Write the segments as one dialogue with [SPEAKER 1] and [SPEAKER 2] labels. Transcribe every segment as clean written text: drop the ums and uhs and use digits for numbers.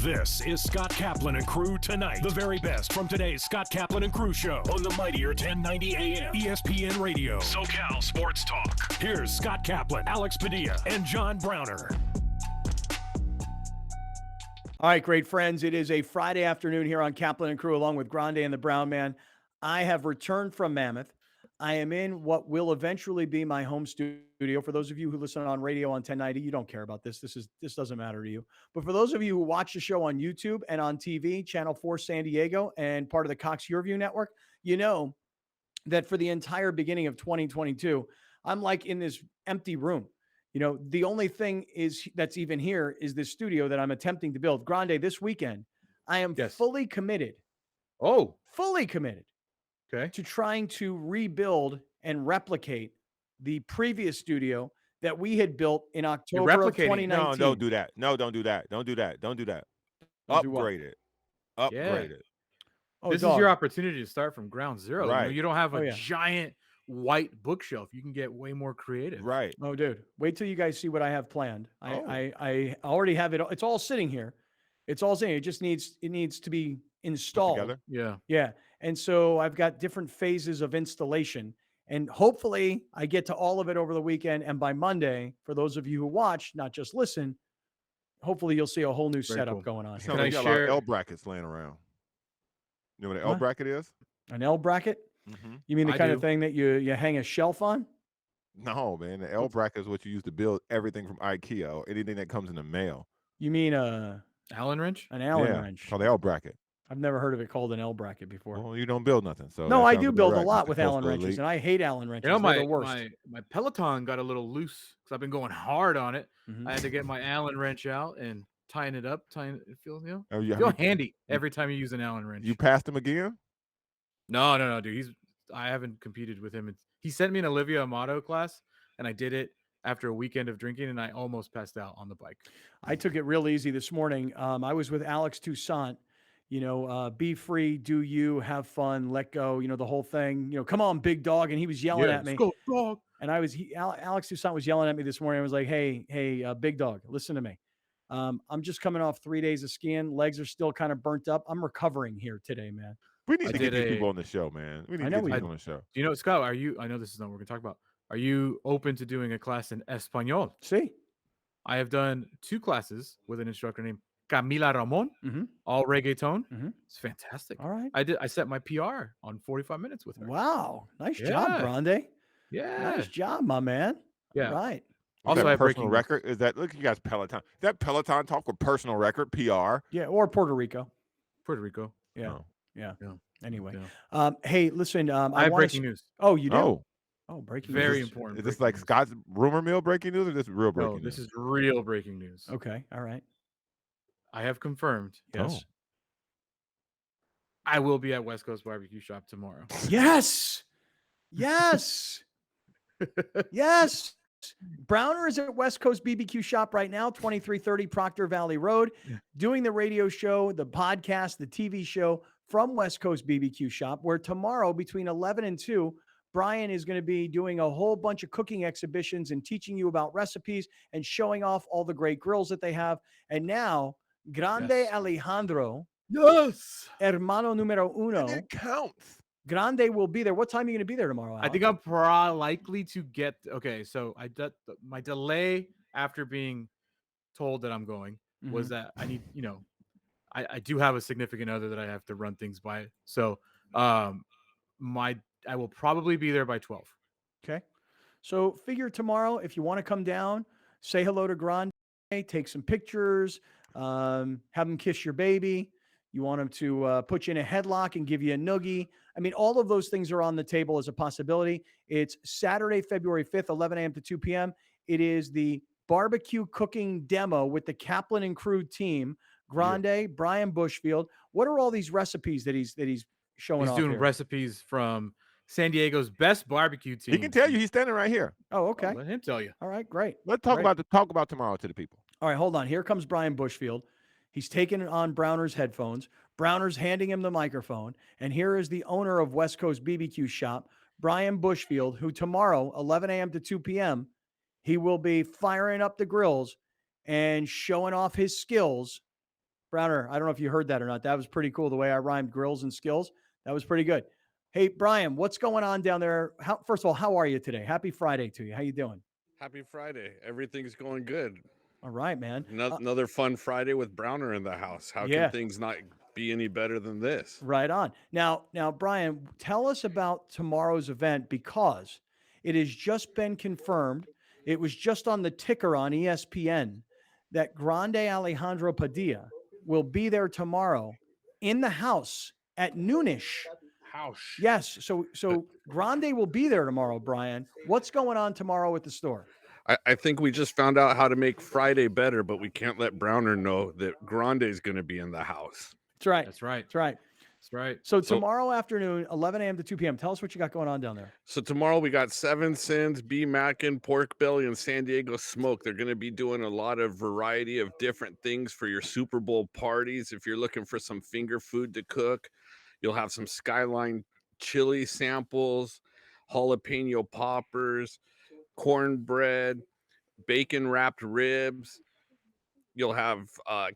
[SPEAKER 1] This is Scott Kaplan and Crew Tonight. The very best from today's Scott Kaplan and Crew show on the mightier 1090 AM ESPN Radio. SoCal Sports Talk. Here's Scott Kaplan, Alex Padilla, and John Browner.
[SPEAKER 2] All right, great friends. It is a Friday afternoon here on Kaplan and Crew along with Grande and the Brown Man. I have returned from Mammoth. I am in what will eventually be my home studio. For those of you who listen on radio on 1090, you don't care about this. This doesn't matter to you. But for those of you who watch the show on YouTube and on TV, Channel 4 San Diego and part of the Cox Yourview Network, you know that for the entire beginning of 2022, I'm like in this empty room. You know, the only thing that's even here is this studio that I'm attempting to build. Grande, this weekend, I am fully committed. Fully committed.
[SPEAKER 3] Okay.
[SPEAKER 2] To trying to rebuild and replicate the previous studio that we had built in October of 2019.
[SPEAKER 4] No, don't do that. No, don't do that. Don't do that. Don't do that. Upgrade it. Upgrade it.
[SPEAKER 3] Oh, this is your opportunity to start from ground zero.
[SPEAKER 4] Right.
[SPEAKER 3] You don't have a giant white bookshelf. You can get way more creative.
[SPEAKER 4] Right.
[SPEAKER 2] Oh, dude. Wait till you guys see what I have planned. I already have it. It's all sitting here. It's all sitting here. It needs to be installed.
[SPEAKER 4] Together?
[SPEAKER 3] Yeah.
[SPEAKER 2] Yeah. And so I've got different phases of installation, and hopefully I get to all of it over the weekend. And by Monday, for those of you who watch, not just listen, hopefully you'll see a whole new setup going on.
[SPEAKER 4] Can I share L brackets laying around? You know what an L bracket is?
[SPEAKER 2] An L bracket?
[SPEAKER 4] Mm-hmm.
[SPEAKER 2] You mean the kind of thing that you hang a shelf on?
[SPEAKER 4] No, man. The L bracket is what you use to build everything from IKEA or anything that comes in the mail.
[SPEAKER 2] You mean
[SPEAKER 3] Allen wrench?
[SPEAKER 2] An Allen wrench.
[SPEAKER 4] It's called the L bracket.
[SPEAKER 2] I've never heard of it called an L bracket before.
[SPEAKER 4] Well, you don't build nothing. So
[SPEAKER 2] no, I do build a lot with Allen wrenches, and I hate Allen wrenches.
[SPEAKER 3] You know,
[SPEAKER 2] They're the worst.
[SPEAKER 3] my Peloton got a little loose because I've been going hard on it.
[SPEAKER 2] Mm-hmm.
[SPEAKER 3] I had to get my Allen wrench out and tying it up. It feels,
[SPEAKER 4] you
[SPEAKER 3] feel handy every time you use an Allen wrench.
[SPEAKER 4] You passed him again?
[SPEAKER 3] No, dude. I haven't competed with him. He sent me an Olivia Amato class, and I did it after a weekend of drinking, and I almost passed out on the bike.
[SPEAKER 2] I took it real easy this morning. I was with Alex Toussaint. Be free, do you, have fun, let go, the whole thing, come on, big dog. And he was yelling at me.
[SPEAKER 3] Let's go, dog.
[SPEAKER 2] And Alex Toussaint was yelling at me this morning. I was like, hey, big dog, listen to me. I'm just coming off 3 days of skiing. Legs are still kind of burnt up. I'm recovering here today, man.
[SPEAKER 4] We need to get these people on the show, man. We need to get people on the show.
[SPEAKER 3] Do you know, Scott, I know this is not what we're going to talk about. Are you open to doing a class in Espanol?
[SPEAKER 2] See?
[SPEAKER 3] I have done 2 classes with an instructor named Camila Ramon, all reggaeton. It's fantastic.
[SPEAKER 2] All right.
[SPEAKER 3] I set my PR on 45 minutes with her.
[SPEAKER 2] Wow. Nice job, Grande.
[SPEAKER 3] Yeah.
[SPEAKER 2] Nice job, my man.
[SPEAKER 3] Yeah.
[SPEAKER 2] All right.
[SPEAKER 4] Also, I have personal record. Is that, look, you guys, Peloton. Is that Peloton talk with personal record, PR?
[SPEAKER 2] Yeah. Or Puerto Rico.
[SPEAKER 3] Yeah.
[SPEAKER 4] Oh.
[SPEAKER 2] Yeah. Anyway.
[SPEAKER 3] Yeah.
[SPEAKER 2] Hey, listen,
[SPEAKER 3] I have breaking news.
[SPEAKER 2] Oh, you do?
[SPEAKER 4] Oh,
[SPEAKER 2] breaking
[SPEAKER 3] news. Very
[SPEAKER 2] news.
[SPEAKER 3] important.
[SPEAKER 4] Is this like Scott's rumor mill breaking news or this real breaking news?
[SPEAKER 3] This is real breaking news.
[SPEAKER 2] Okay. All right.
[SPEAKER 3] I have confirmed.
[SPEAKER 2] Yes.
[SPEAKER 3] I will be at West Coast Barbecue Shop tomorrow.
[SPEAKER 2] Yes. Yes. Yes. Browner is at West Coast BBQ Shop right now, 2330 Proctor Valley Road, doing the radio show, the podcast, the TV show from West Coast BBQ Shop, where tomorrow between 11 and 2, Brian is going to be doing a whole bunch of cooking exhibitions and teaching you about recipes and showing off all the great grills that they have. And now, Grande Alejandro, hermano numero uno,
[SPEAKER 4] it counts.
[SPEAKER 2] Grande will be there. What time are you going to be there tomorrow, Alex?
[SPEAKER 3] I think I'm probably likely to get. Okay, so my delay after being told that I'm going was that I need, I do have a significant other that I have to run things by. So, I will probably be there by 12.
[SPEAKER 2] Okay. So figure tomorrow, if you want to come down, say hello to Grande, take some pictures, have him kiss your baby. You want him to put you in a headlock and give you a noogie. I mean, all of those things are on the table as a possibility. It's Saturday, February 5th, 11 a.m. to 2 p.m. It is the barbecue cooking demo with the Kaplan and Crew team, Grande, Brian Bushfield. What are all these recipes that he's showing off?
[SPEAKER 3] He's doing recipes from San Diego's best barbecue team.
[SPEAKER 4] He can tell you. He's standing right here.
[SPEAKER 2] Oh, okay.
[SPEAKER 3] Let him tell you.
[SPEAKER 2] All right, great.
[SPEAKER 4] Let's talk about tomorrow to the people.
[SPEAKER 2] All right, hold on. Here comes Brian Bushfield. He's taking on Browner's headphones. Browner's handing him the microphone. And here is the owner of West Coast BBQ Shop, Brian Bushfield, who tomorrow, 11 a.m. to 2 p.m., he will be firing up the grills and showing off his skills Browner, I don't know if you heard that or not. That was pretty cool. The way I rhymed grills and skills. That was pretty good. Hey, Brian, what's going on down there? First of all, how are you today? Happy Friday to you. How you doing?
[SPEAKER 5] Happy Friday. Everything's going good.
[SPEAKER 2] All right, man.
[SPEAKER 5] Another fun Friday with Browner in the house. How
[SPEAKER 2] Yeah.
[SPEAKER 5] can things not be any better than this?
[SPEAKER 2] Right on. Now, Brian, tell us about tomorrow's event because it has just been confirmed. It was just on the ticker on ESPN that Grande Alejandro Padilla will be there tomorrow in the house at noonish.
[SPEAKER 5] House.
[SPEAKER 2] Yes. So Grande will be there tomorrow, Brian. What's going on tomorrow at the store?
[SPEAKER 5] I think we just found out how to make Friday better, but we can't let Browner know that Grande's going to be in the house.
[SPEAKER 2] That's right.
[SPEAKER 3] That's right.
[SPEAKER 2] That's right.
[SPEAKER 3] That's right.
[SPEAKER 2] So tomorrow afternoon, 11 a.m. to 2 p.m. Tell us what you got going on down there.
[SPEAKER 5] So tomorrow we got Seven Sins, B Mackin, Pork Belly, and San Diego Smoke. They're going to be doing a lot of variety of different things for your Super Bowl parties. If you're looking for some finger food to cook, you'll have some Skyline chili samples, jalapeno poppers, cornbread, bacon wrapped ribs. You'll have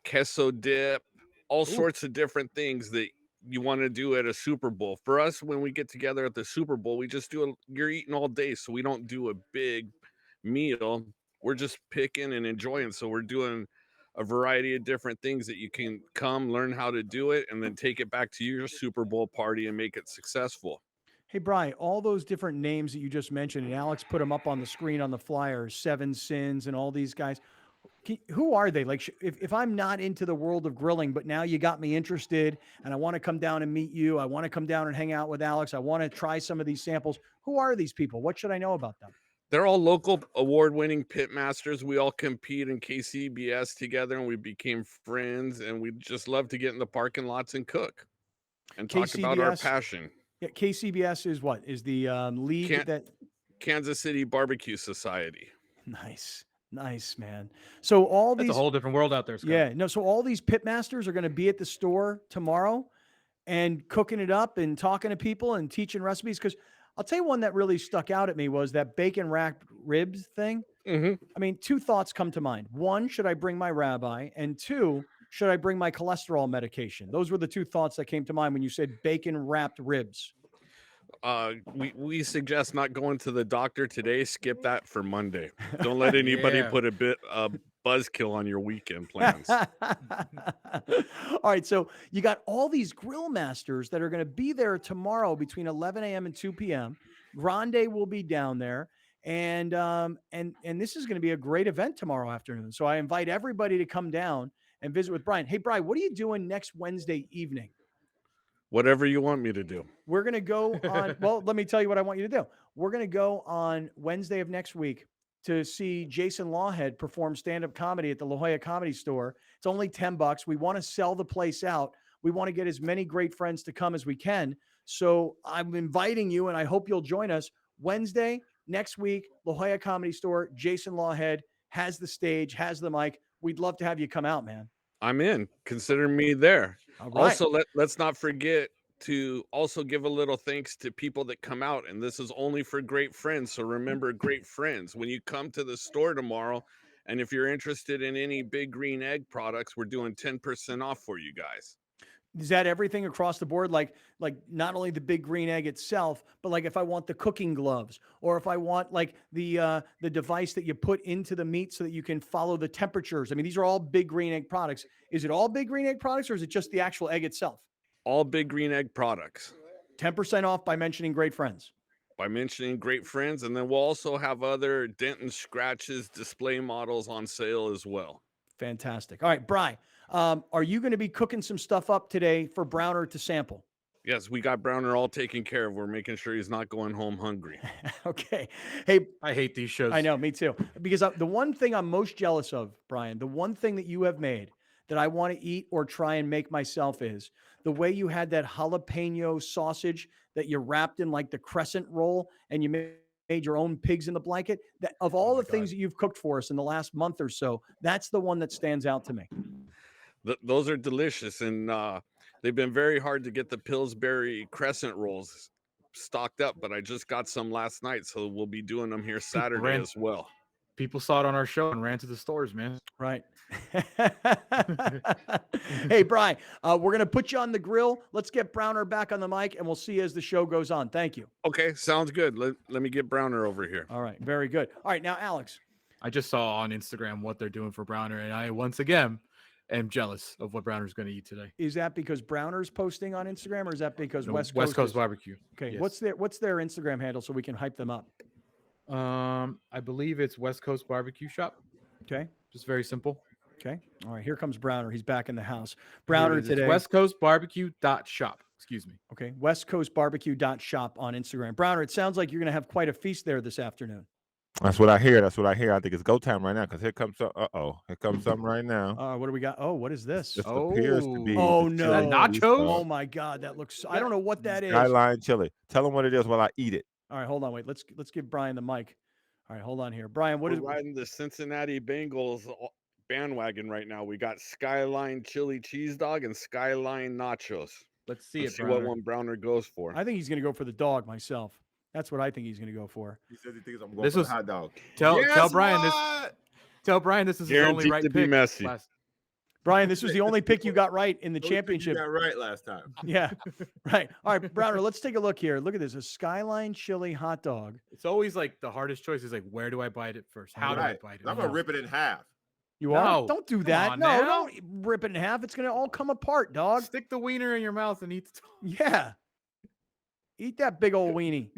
[SPEAKER 5] queso dip, all sorts of different things that you want to do at a Super Bowl. For us, when we get together at the Super Bowl, we just you're eating all day, so we don't do a big meal. We're just picking and enjoying. So we're doing a variety of different things that you can come learn how to do it and then take it back to your Super Bowl party and make it successful.
[SPEAKER 2] Hey, Brian, all those different names that you just mentioned, and Alex put them up on the screen on the flyer, Seven Sins and all these guys. Who are they? Like, if I'm not into the world of grilling, but now you got me interested and I want to come down and meet you, I want to come down and hang out with Alex, I want to try some of these samples. Who are these people? What should I know about them?
[SPEAKER 5] They're all local award-winning pit masters. We all compete in KCBS together and we became friends, and we just love to get in the parking lots and cook and talk about our passion.
[SPEAKER 2] Yeah, KCBS is what? Is the league that
[SPEAKER 5] Kansas City Barbecue Society.
[SPEAKER 2] Nice, man. So all
[SPEAKER 3] That's
[SPEAKER 2] these
[SPEAKER 3] a whole different world out there, Scott.
[SPEAKER 2] Yeah, no, so all these pit masters are going to be at the store tomorrow and cooking it up and talking to people and teaching recipes. Because I'll tell you one that really stuck out at me was that bacon wrapped ribs thing.
[SPEAKER 5] Mm-hmm.
[SPEAKER 2] I mean, two thoughts come to mind. One, should I bring my rabbi? And two, should I bring my cholesterol medication? Those were the two thoughts that came to mind when you said bacon wrapped ribs.
[SPEAKER 5] We suggest not going to the doctor today. Skip that for Monday. Don't let anybody put a buzzkill on your weekend plans.
[SPEAKER 2] All right, so you got all these grill masters that are going to be there tomorrow between 11 a.m. and 2 p.m. Grande will be down there, and this is going to be a great event tomorrow afternoon. So I invite everybody to come down and visit with Brian. Hey, Brian, what are you doing next Wednesday evening?
[SPEAKER 5] Whatever you want me to do.
[SPEAKER 2] We're going to go on. Well, let me tell you what I want you to do. We're going to go on Wednesday of next week to see Jason Lawhead perform stand-up comedy at the La Jolla Comedy Store. It's only $10. We want to sell the place out. We want to get as many great friends to come as we can. So I'm inviting you, and I hope you'll join us Wednesday next week, La Jolla Comedy Store. Jason Lawhead has the stage, has the mic. We'd love to have you come out, man.
[SPEAKER 5] I'm in. Consider me there.
[SPEAKER 2] All right.
[SPEAKER 5] Also, let's not forget to also give a little thanks to people that come out, and this is only for great friends. So remember, great friends. When you come to the store tomorrow, and if you're interested in any Big Green Egg products, we're doing 10% off for you guys.
[SPEAKER 2] Is that everything across the board? Like not only the Big Green Egg itself, but like if I want the cooking gloves, or if I want like the device that you put into the meat so that you can follow the temperatures. I mean, these are all Big Green Egg products. Is it all Big Green Egg products, or is it just the actual egg itself?
[SPEAKER 5] All Big Green Egg products.
[SPEAKER 2] 10% off by mentioning great friends.
[SPEAKER 5] By mentioning great friends, and then we'll also have other dent and scratches display models on sale as well.
[SPEAKER 2] Fantastic. All right, Bri, are you going to be cooking some stuff up today for Browner to sample?
[SPEAKER 5] Yes, we got Browner all taken care of. We're making sure he's not going home hungry.
[SPEAKER 2] Okay. Hey,
[SPEAKER 3] I hate these shows.
[SPEAKER 2] I know, me too. Because the one thing I'm most jealous of, Brian, the one thing that you have made that I want to eat or try and make myself is the way you had that jalapeno sausage that you wrapped in like the crescent roll and you made your own pigs in the blanket. That of all the things that you've cooked for us in the last month or so, that's the one that stands out to me.
[SPEAKER 5] Those are delicious, and they've been very hard to get the Pillsbury crescent rolls stocked up, but I just got some last night, so we'll be doing them here Saturday as well.
[SPEAKER 3] People saw it on our show and ran to the stores, man.
[SPEAKER 2] Right. Hey, Brian, we're going to put you on the grill. Let's get Browner back on the mic, and we'll see you as the show goes on. Thank you.
[SPEAKER 5] Okay, sounds good. Let me get Browner over here.
[SPEAKER 2] All right, very good. All right, now, Alex.
[SPEAKER 3] I just saw on Instagram what they're doing for Browner, and I once again am jealous of what Browner's going to eat today.
[SPEAKER 2] Is that because Browner's posting on Instagram, or is that because
[SPEAKER 3] No,
[SPEAKER 2] West
[SPEAKER 3] Coast
[SPEAKER 2] is...
[SPEAKER 3] Barbecue?
[SPEAKER 2] Okay,
[SPEAKER 3] yes.
[SPEAKER 2] what's their Instagram handle so we can hype them up?
[SPEAKER 3] I believe it's West Coast Barbecue Shop.
[SPEAKER 2] Okay,
[SPEAKER 3] just very simple.
[SPEAKER 2] Okay, all right. Here comes Browner. He's back in the house. Browner today.
[SPEAKER 3] West Coast Barbecue.shop. Excuse me.
[SPEAKER 2] Okay, West Coast Barbecue.shop on Instagram. Browner, it sounds like you're going to have quite a feast there this afternoon.
[SPEAKER 4] That's what I hear. That's what I hear. I think it's go time right now because here comes some. Here comes something right now.
[SPEAKER 2] What do we got? Oh, what is this?
[SPEAKER 4] This appears to be.
[SPEAKER 2] Oh no,
[SPEAKER 3] nachos.
[SPEAKER 2] Oh my God, that looks. I don't know what that is.
[SPEAKER 4] Skyline chili. Tell them what it is while I eat it.
[SPEAKER 2] All right, hold on. Wait, let's give Brian the mic. All right, hold on here, Brian. What
[SPEAKER 5] We're
[SPEAKER 2] is
[SPEAKER 5] riding the Cincinnati Bengals bandwagon right now? We got Skyline chili cheese dog and Skyline nachos.
[SPEAKER 3] Let's see
[SPEAKER 5] what one Browner goes for.
[SPEAKER 2] I think he's going to go for the dog myself. That's what I think he's going to go for.
[SPEAKER 4] He says he thinks I'm going for the hot dog.
[SPEAKER 3] Tell Brian this. Tell Brian this is his only right
[SPEAKER 5] to
[SPEAKER 3] pick.
[SPEAKER 5] Be messy.
[SPEAKER 2] Brian, this was the only pick you got right in the championship.
[SPEAKER 4] You got right last time.
[SPEAKER 2] Yeah, right. All right, Browner, let's take a look here. Look at this, a Skyline chili hot dog.
[SPEAKER 3] It's always like the hardest choice is like, where do I bite it first? How do I bite it?
[SPEAKER 4] I'm going to rip it in half.
[SPEAKER 2] You are? Don't do that. No, don't rip it in half. It's going to all come apart, dog.
[SPEAKER 3] Stick the wiener in your mouth and eat the
[SPEAKER 2] Yeah. Eat that big old weenie.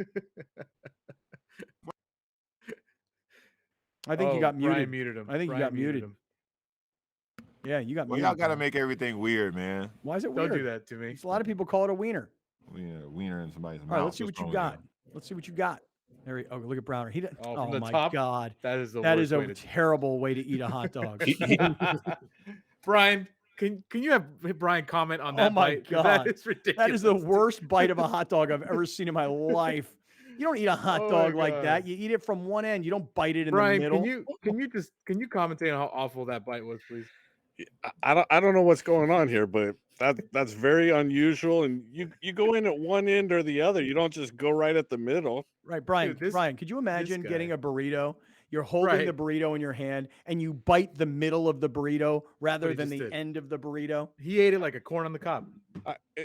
[SPEAKER 2] I think you got muted.
[SPEAKER 3] Brian muted him.
[SPEAKER 2] I think you got muted.
[SPEAKER 3] Him.
[SPEAKER 2] Yeah, you got muted.
[SPEAKER 4] Y'all got to make everything weird, man.
[SPEAKER 2] Why is it weird?
[SPEAKER 3] Don't do that to me.
[SPEAKER 2] A lot of people call it a wiener.
[SPEAKER 4] Yeah, wiener in somebody's mouth.
[SPEAKER 2] All right, let's see what you got. Let's see what you got. There we, look at Browner. He oh my
[SPEAKER 3] top,
[SPEAKER 2] God.
[SPEAKER 3] That is
[SPEAKER 2] a terrible way to eat a hot dog.
[SPEAKER 3] Brian, can you have Brian comment on that?
[SPEAKER 2] Oh my
[SPEAKER 3] bite?
[SPEAKER 2] God.
[SPEAKER 3] That is ridiculous.
[SPEAKER 2] That is the worst bite of a hot dog I've ever seen in my life. You don't eat a hot dog like that. You eat it from one end. You don't bite it in the middle.
[SPEAKER 3] Can you commentate on how awful that bite was, please?
[SPEAKER 5] I don't know what's going on here, but that's very unusual. And you go in at one end or the other. You don't just go right at the middle.
[SPEAKER 2] Right, Brian.
[SPEAKER 3] Dude,
[SPEAKER 2] Brian, could you imagine getting a burrito? You're holding the burrito in your hand, and you bite the middle of the burrito rather than the end of the burrito.
[SPEAKER 3] He ate it like a corn on the cob.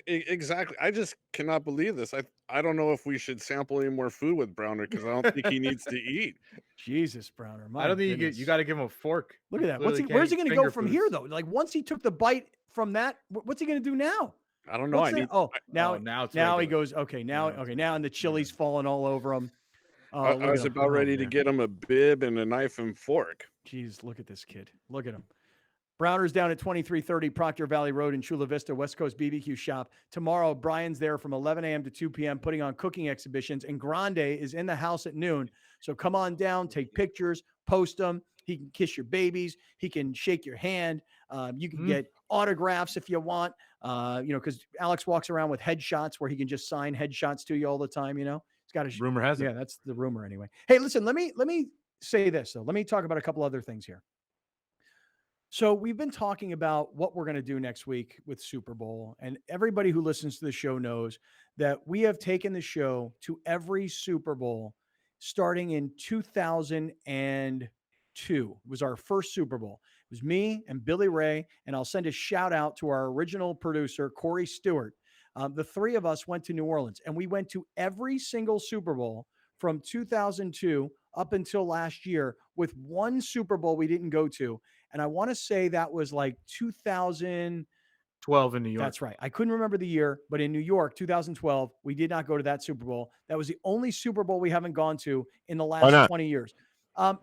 [SPEAKER 5] Exactly. I just cannot believe this. I don't know if we should sample any more food with Browner because I don't think he needs to eat.
[SPEAKER 2] Jesus, Browner.
[SPEAKER 3] I don't think you got to give him a fork.
[SPEAKER 2] Look at that. Where's he going to go from here, though? Like once he took the bite from that, what's he going to do now?
[SPEAKER 5] I don't know.
[SPEAKER 2] Now he goes. Okay, now and the chili's falling all over him.
[SPEAKER 5] I was about ready to get him a bib and a knife and fork.
[SPEAKER 2] Jeez, look at this kid. Look at him. Browner's down at 2330 Proctor Valley Road in Chula Vista, West Coast BBQ Shop. Tomorrow, Brian's there from 11 a.m. to 2 p.m. putting on cooking exhibitions, and Grande is in the house at noon. So come on down, take pictures, post them. He can kiss your babies. He can shake your hand. You can get autographs if you want, because Alex walks around with headshots where he can just sign headshots to you all the time, He's got a
[SPEAKER 3] rumor has it.
[SPEAKER 2] Yeah, that's the rumor anyway. Hey, listen, let me say this, though. Let me talk about a couple other things here. So we've been talking about what we're going to do next week with Super Bowl, and everybody who listens to the show knows that we have taken the show to every Super Bowl starting in 2002. It was our first Super Bowl. It was me and Billy Ray, and I'll send a shout out to our original producer, Corey Stewart. The three of us went to New Orleans, and we went to every single Super Bowl from 2002 up until last year, with one Super Bowl we didn't go to. And I want to say that was like 2012
[SPEAKER 3] in New York.
[SPEAKER 2] That's right. I couldn't remember the year, but in New York, 2012, we did not go to that Super Bowl. That was the only Super Bowl we haven't gone to in the last 20 years.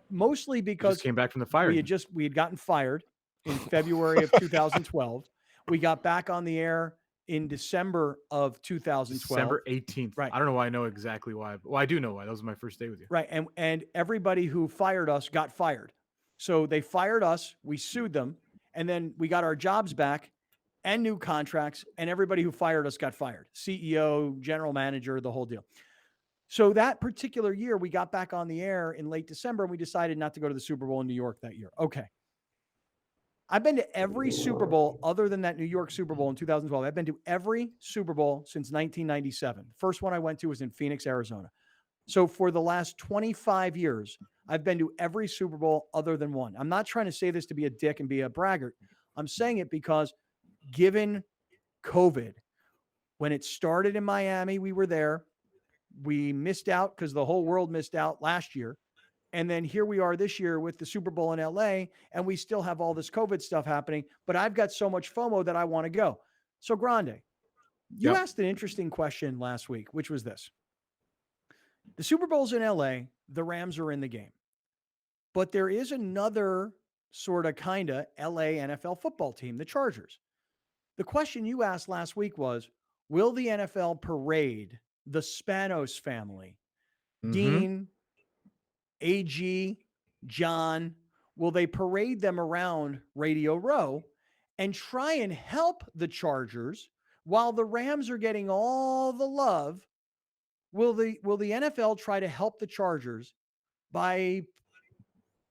[SPEAKER 2] Mostly because
[SPEAKER 3] came back from the fire.
[SPEAKER 2] We had gotten fired in February of 2012. We got back on the air in December of 2012.
[SPEAKER 3] December 18th.
[SPEAKER 2] Right.
[SPEAKER 3] I don't know why I know exactly why. Well, I do know why. That was my first day with you.
[SPEAKER 2] Right. And everybody who fired us got fired. So they fired us. We sued them. And then we got our jobs back and new contracts. And everybody who fired us got fired. CEO, general manager, the whole deal. So that particular year, we got back on the air in late December, and we decided not to go to the Super Bowl in New York that year. Okay. I've been to every Super Bowl other than that New York Super Bowl in 2012. I've been to every Super Bowl since 1997. First one I went to was in Phoenix, Arizona. So for the last 25 years, I've been to every Super Bowl other than one. I'm not trying to say this to be a dick and be a braggart. I'm saying it because given COVID, when it started in Miami, we were there. We missed out because the whole world missed out last year. And then here we are this year with the Super Bowl in LA, and we still have all this COVID stuff happening. But I've got so much FOMO that I want to go. So, Grande, you asked an interesting question last week, which was this: the Super Bowl's in LA, the Rams are in the game. But there is another sort of kind of LA NFL football team, the Chargers. The question you asked last week was, will the NFL parade the Spanos family? Dean, AG, John, will they parade them around Radio Row and try and help the Chargers while the Rams are getting all the love? Will the NFL try to help the Chargers by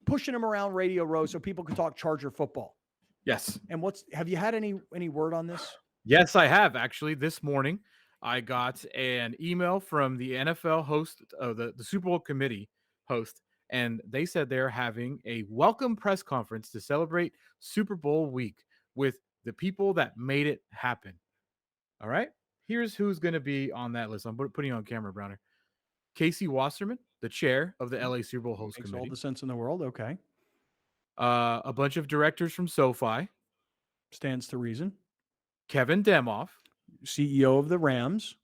[SPEAKER 2] pushing them around Radio Row so people can talk Charger football?
[SPEAKER 3] Yes.
[SPEAKER 2] And have you had any word on this?
[SPEAKER 3] Yes, I have actually. This morning, I got an email from the NFL host of the Super Bowl committee host, and they said they're having a welcome press conference to celebrate Super Bowl week with the people that made it happen. All right, here's who's going to be on that list. I'm putting you on camera, Browner. Casey Wasserman, the chair of the LA Super Bowl host
[SPEAKER 2] Makes
[SPEAKER 3] committee.
[SPEAKER 2] all the sense in the world. Okay.
[SPEAKER 3] A bunch of directors from SoFi.
[SPEAKER 2] Stands to reason.
[SPEAKER 3] Kevin Demoff,
[SPEAKER 2] CEO of the Rams.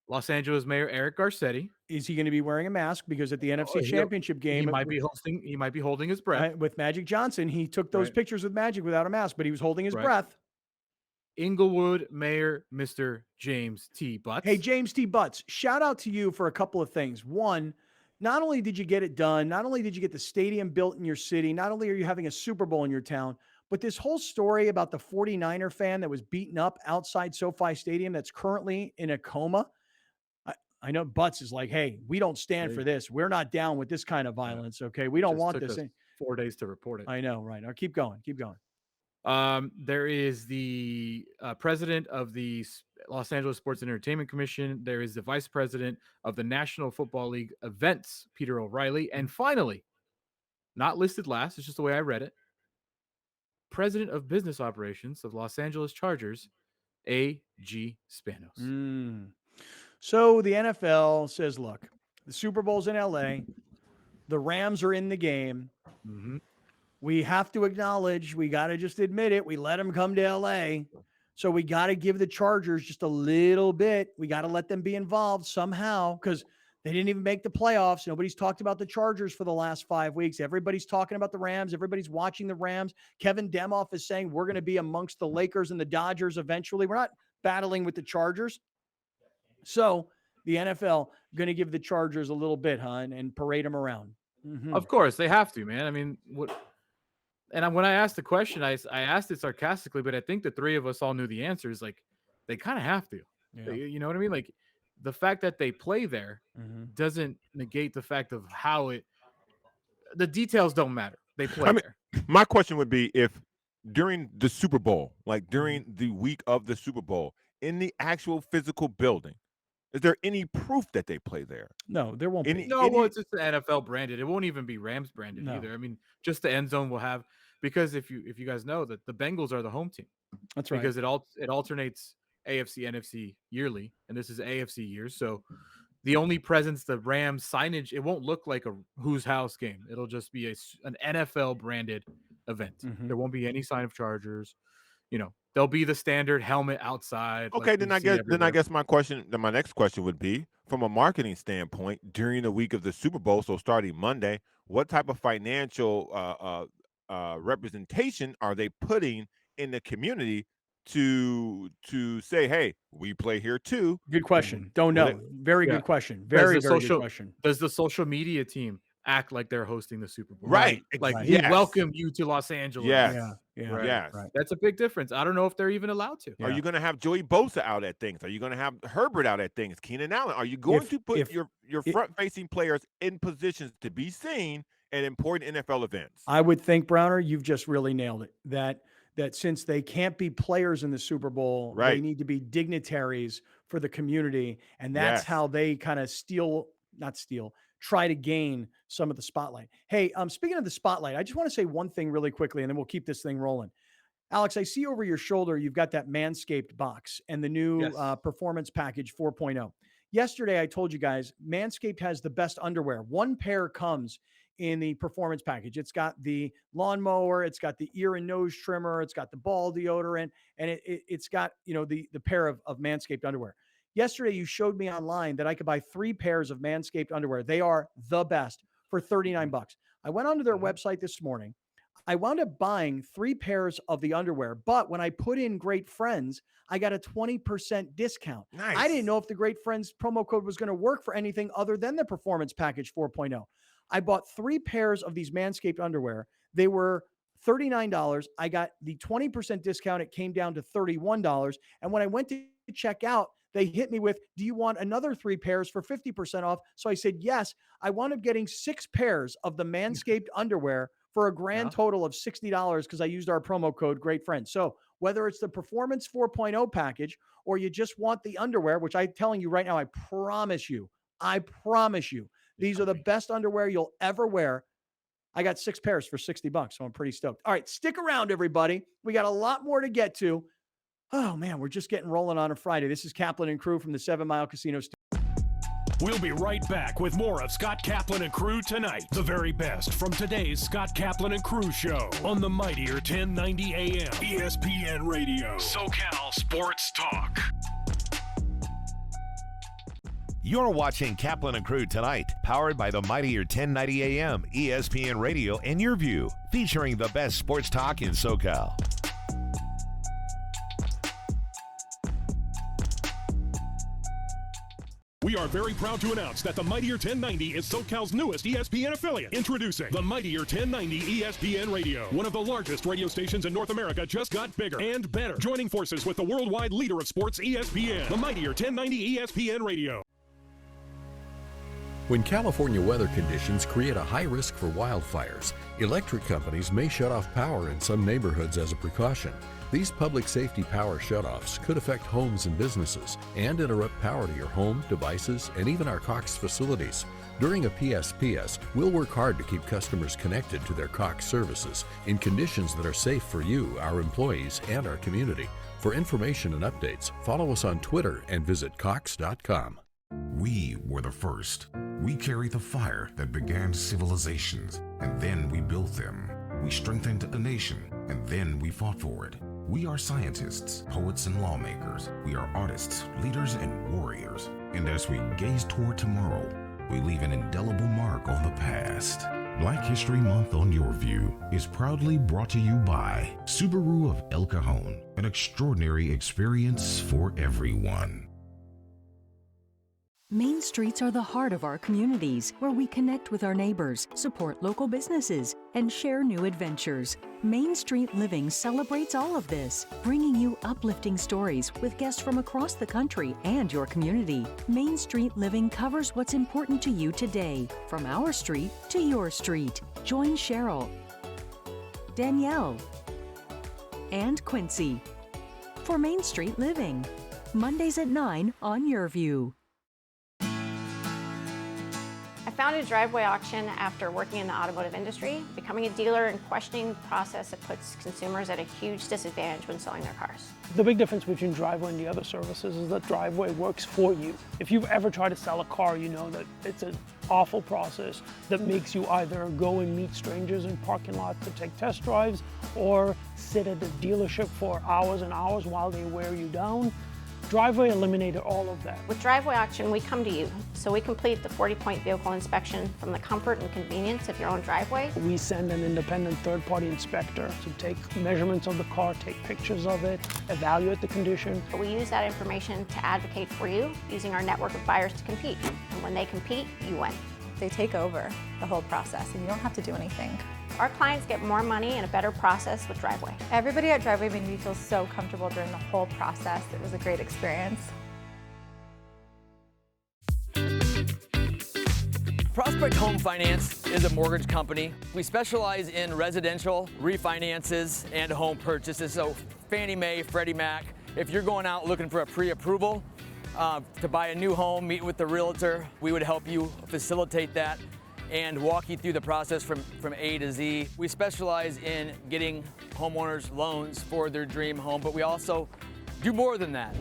[SPEAKER 3] Los Angeles Mayor Eric Garcetti.
[SPEAKER 2] Is he going to be wearing a mask? Because at the NFC Championship game,
[SPEAKER 3] he might be holding his breath.
[SPEAKER 2] With Magic Johnson, he took those pictures with Magic without a mask, but he was holding his breath.
[SPEAKER 3] Inglewood Mayor Mr. James T. Butts.
[SPEAKER 2] Hey, James T. Butts, shout out to you for a couple of things. One, not only did you get it done, not only did you get the stadium built in your city, not only are you having a Super Bowl in your town, but this whole story about the 49er fan that was beaten up outside SoFi Stadium that's currently in a coma. I know Butts is like, hey, we don't stand for this. We're not down with this kind of violence, okay? We don't want this.
[SPEAKER 3] 4 days to report it.
[SPEAKER 2] I know, right? Now keep going. Keep going.
[SPEAKER 3] There is the president of the Los Angeles Sports and Entertainment Commission. There is the vice president of the National Football League events, Peter O'Reilly. And finally, not listed last, it's just the way I read it, president of business operations of Los Angeles Chargers, A.G. Spanos.
[SPEAKER 2] So the NFL says, look, the Super Bowl's in LA. The Rams are in the game.
[SPEAKER 3] Mm-hmm.
[SPEAKER 2] We have to acknowledge, we got to just admit it. We let them come to LA. So we got to give the Chargers just a little bit. We got to let them be involved somehow because they didn't even make the playoffs. Nobody's talked about the Chargers for the last 5 weeks. Everybody's talking about the Rams. Everybody's watching the Rams. Kevin Demoff is saying we're going to be amongst the Lakers and the Dodgers eventually. We're not battling with the Chargers. So the NFL going to give the Chargers a little bit, and parade them around. Mm-hmm.
[SPEAKER 3] Of course, they have to, man. I mean, what? And when I asked the question, I asked it sarcastically, but I think the three of us all knew the answer is like, they kind of have to. Yeah. You know what I mean? Like, the fact that they play there doesn't negate the fact of how the details don't matter. They play there.
[SPEAKER 4] My question would be if during the Super Bowl, like during the week of the Super Bowl, in the actual physical building, is there any proof that they play there?
[SPEAKER 2] No, there won't be.
[SPEAKER 3] Well, it's just the NFL branded. It won't even be Rams branded either. I mean, just the end zone will have, because if you guys know that the Bengals are the home team.
[SPEAKER 2] That's right.
[SPEAKER 3] Because it alternates AFC, NFC yearly, and this is AFC years. So the only presence the Rams signage, it won't look like a whose house game. It'll just be an NFL branded event. There won't be any sign of Chargers. You know, there'll be the standard helmet outside.
[SPEAKER 4] Okay, like then I guess my next question would be, from a marketing standpoint, during the week of the Super Bowl, so starting Monday, what type of financial representation are they putting in the community to say, hey, we play here too?
[SPEAKER 2] Good question. Don't know. Very good question. Very good question.
[SPEAKER 3] Does the social media team act like they're hosting the Super Bowl?
[SPEAKER 4] Right.
[SPEAKER 3] Like, we welcome you to Los Angeles.
[SPEAKER 4] Yes.
[SPEAKER 2] Yes.
[SPEAKER 3] Right. That's a big difference. I don't know if they're even allowed to.
[SPEAKER 4] Are you going to have Joey Bosa out at things? Are you going to have Herbert out at things? Keenan Allen? Are you going to put your front-facing players in positions to be seen at important NFL events?
[SPEAKER 2] I would think, Browner, you've just really nailed it. That since they can't be players in the Super Bowl, they need to be dignitaries for the community. And that's how they kind of try to gain some of the spotlight. Hey, speaking of the spotlight, I just want to say one thing really quickly, and then we'll keep this thing rolling. Alex, I see over your shoulder you've got that Manscaped box and the new
[SPEAKER 3] Yes.
[SPEAKER 2] Performance Package 4.0. Yesterday, I told you guys Manscaped has the best underwear. One pair comes in the Performance Package. It's got the lawnmower, it's got the ear and nose trimmer, it's got the ball deodorant, and it's got the pair of Manscaped underwear. Yesterday, you showed me online that I could buy 3 pairs of Manscaped underwear. They are the best for $39. I went onto their website this morning. I wound up buying 3 pairs of the underwear, but when I put in Great Friends, I got a 20% discount.
[SPEAKER 4] Nice.
[SPEAKER 2] I didn't know if the Great Friends promo code was going to work for anything other than the Performance Package 4.0. I bought 3 pairs of these Manscaped underwear. They were $39. I got the 20% discount. It came down to $31. And when I went to check out, they hit me with, do you want another 3 pairs for 50% off? So I said, yes. I wound up getting 6 pairs of the Manscaped underwear for a grand total of $60 because I used our promo code Great Friends. So whether it's the Performance 4.0 package or you just want the underwear, which I'm telling you right now, I promise you, these are the best underwear you'll ever wear. I got 6 pairs for $60, so I'm pretty stoked. All right, stick around, everybody. We got a lot more to get to. Oh, man, we're just getting rolling on a Friday. This is Kaplan and Crew from the 7 Mile Casino Studio.
[SPEAKER 1] We'll be right back with more of Scott Kaplan and Crew tonight. The very best from today's Scott Kaplan and Crew show on the mightier 1090 AM ESPN Radio. SoCal Sports Talk.
[SPEAKER 6] You're watching Kaplan and Crew tonight, powered by the mightier 1090 AM ESPN Radio and Your View, featuring the best sports talk in SoCal.
[SPEAKER 1] We are very proud to announce that the Mightier 1090 is SoCal's newest ESPN affiliate. Introducing the Mightier 1090 ESPN Radio. One of the largest radio stations in North America just got bigger and better. Joining forces with the worldwide leader of sports, ESPN. The Mightier 1090 ESPN Radio.
[SPEAKER 7] When California weather conditions create a high risk for wildfires, electric companies may shut off power in some neighborhoods as a precaution. These public safety power shutoffs could affect homes and businesses and interrupt power to your home, devices, and even our Cox facilities. During a PSPS, we'll work hard to keep customers connected to their Cox services in conditions that are safe for you, our employees, and our community. For information and updates, follow us on Twitter and visit Cox.com.
[SPEAKER 8] We were the first. We carry the fire that began civilizations, and then we built them. We strengthened a nation, and then we fought for it. We are scientists, poets, and lawmakers. We are artists, leaders, and warriors. And as we gaze toward tomorrow, we leave an indelible mark on the past. Black History Month on Your View is proudly brought to you by Subaru of El Cajon, an extraordinary experience for everyone.
[SPEAKER 9] Main streets are the heart of our communities, where we connect with our neighbors, support local businesses, and share new adventures. Main Street Living celebrates all of this, bringing you uplifting stories with guests from across the country and your community. Main Street Living covers what's important to you today, from our street to your street. Join Cheryl, Danielle, and Quincy for Main Street Living, Mondays at 9 on Your View.
[SPEAKER 10] I founded Driveway Auction after working in the automotive industry, becoming a dealer and questioning the process that puts consumers at a huge disadvantage when selling their cars.
[SPEAKER 11] The big difference between Driveway and the other services is that Driveway works for you. If you've ever tried to sell a car, you know that it's an awful process that makes you either go and meet strangers in parking lots to take test drives or sit at the dealership for hours and hours while they wear you down. Driveway eliminated all of that.
[SPEAKER 10] With Driveway Auction, we come to you, so we complete the 40-point vehicle inspection from the comfort and convenience of your own driveway.
[SPEAKER 11] We send an independent third-party inspector to take measurements of the car, take pictures of it, evaluate the condition.
[SPEAKER 10] But we use that information to advocate for you, using our network of buyers to compete. And when they compete, you win.
[SPEAKER 12] They take over the whole process, and you don't have to do anything.
[SPEAKER 10] Our clients get more money and a better process with Driveway.
[SPEAKER 12] Everybody at Driveway made me feel so comfortable during the whole process. It was a great experience.
[SPEAKER 13] Prospect Home Finance is a mortgage company. We specialize in residential refinances and home purchases. So Fannie Mae, Freddie Mac, if you're going out looking for a pre-approval, to buy a new home, meet with the realtor. We would help you facilitate that and walk you through the process from A to Z. We specialize in getting homeowners loans for their dream home, but we also do more than that.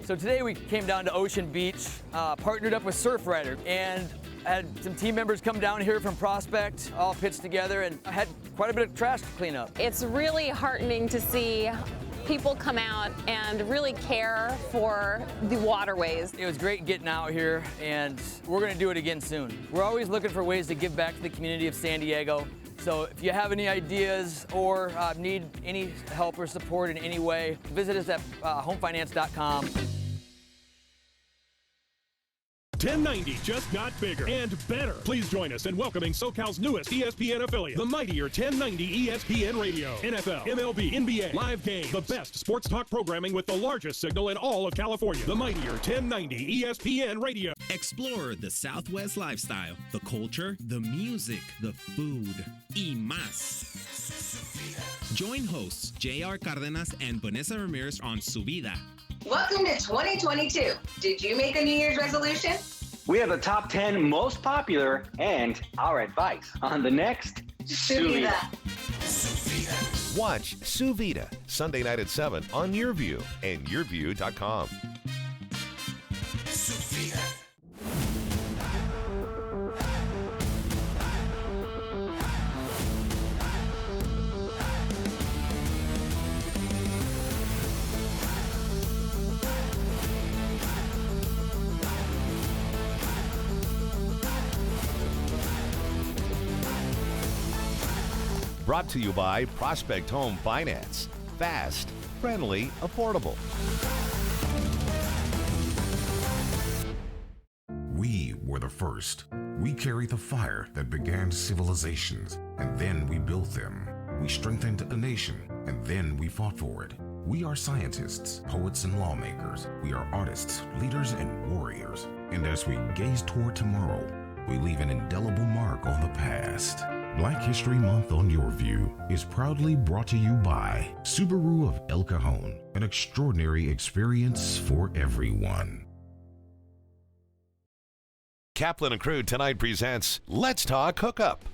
[SPEAKER 13] So today we came down to Ocean Beach, partnered up with Surfrider, and had some team members come down here from Prospect, all pitched together, and had quite a bit of trash to clean up.
[SPEAKER 14] It's really heartening to see people come out and really care for the waterways.
[SPEAKER 13] It was great getting out here, and we're going to do it again soon. We're always looking for ways to give back to the community of San Diego. So if you have any ideas or need any help or support in any way, visit us at homefinance.com.
[SPEAKER 1] 1090 just got bigger and better. Please join us in welcoming SoCal's newest ESPN affiliate, the mightier 1090 ESPN Radio. NFL, MLB, NBA, live game, the best sports talk programming with the largest signal in all of California. The mightier 1090 ESPN Radio.
[SPEAKER 15] Explore the Southwest lifestyle, the culture, the music, the food, y más. Join hosts J.R. Cardenas and Vanessa Ramirez on Su Vida.
[SPEAKER 16] Welcome to 2022. Did you make a New Year's resolution?
[SPEAKER 17] We have the top 10 most popular and our advice on the next
[SPEAKER 16] Su Vida.
[SPEAKER 6] Watch Su Vida Sunday night at 7 on YourView and YourView.com. Brought to you by Prospect Home Finance. Fast, friendly, affordable.
[SPEAKER 8] We were the first. We carry the fire that began civilizations, and then we built them. We strengthened a nation, and then we fought for it. We are scientists, poets, and lawmakers. We are artists, leaders, and warriors. And as we gaze toward tomorrow, we leave an indelible mark on the past. Black History Month on Your View is proudly brought to you by Subaru of El Cajon, an extraordinary experience for everyone.
[SPEAKER 6] Kaplan and Crew tonight presents Let's Talk Hookup.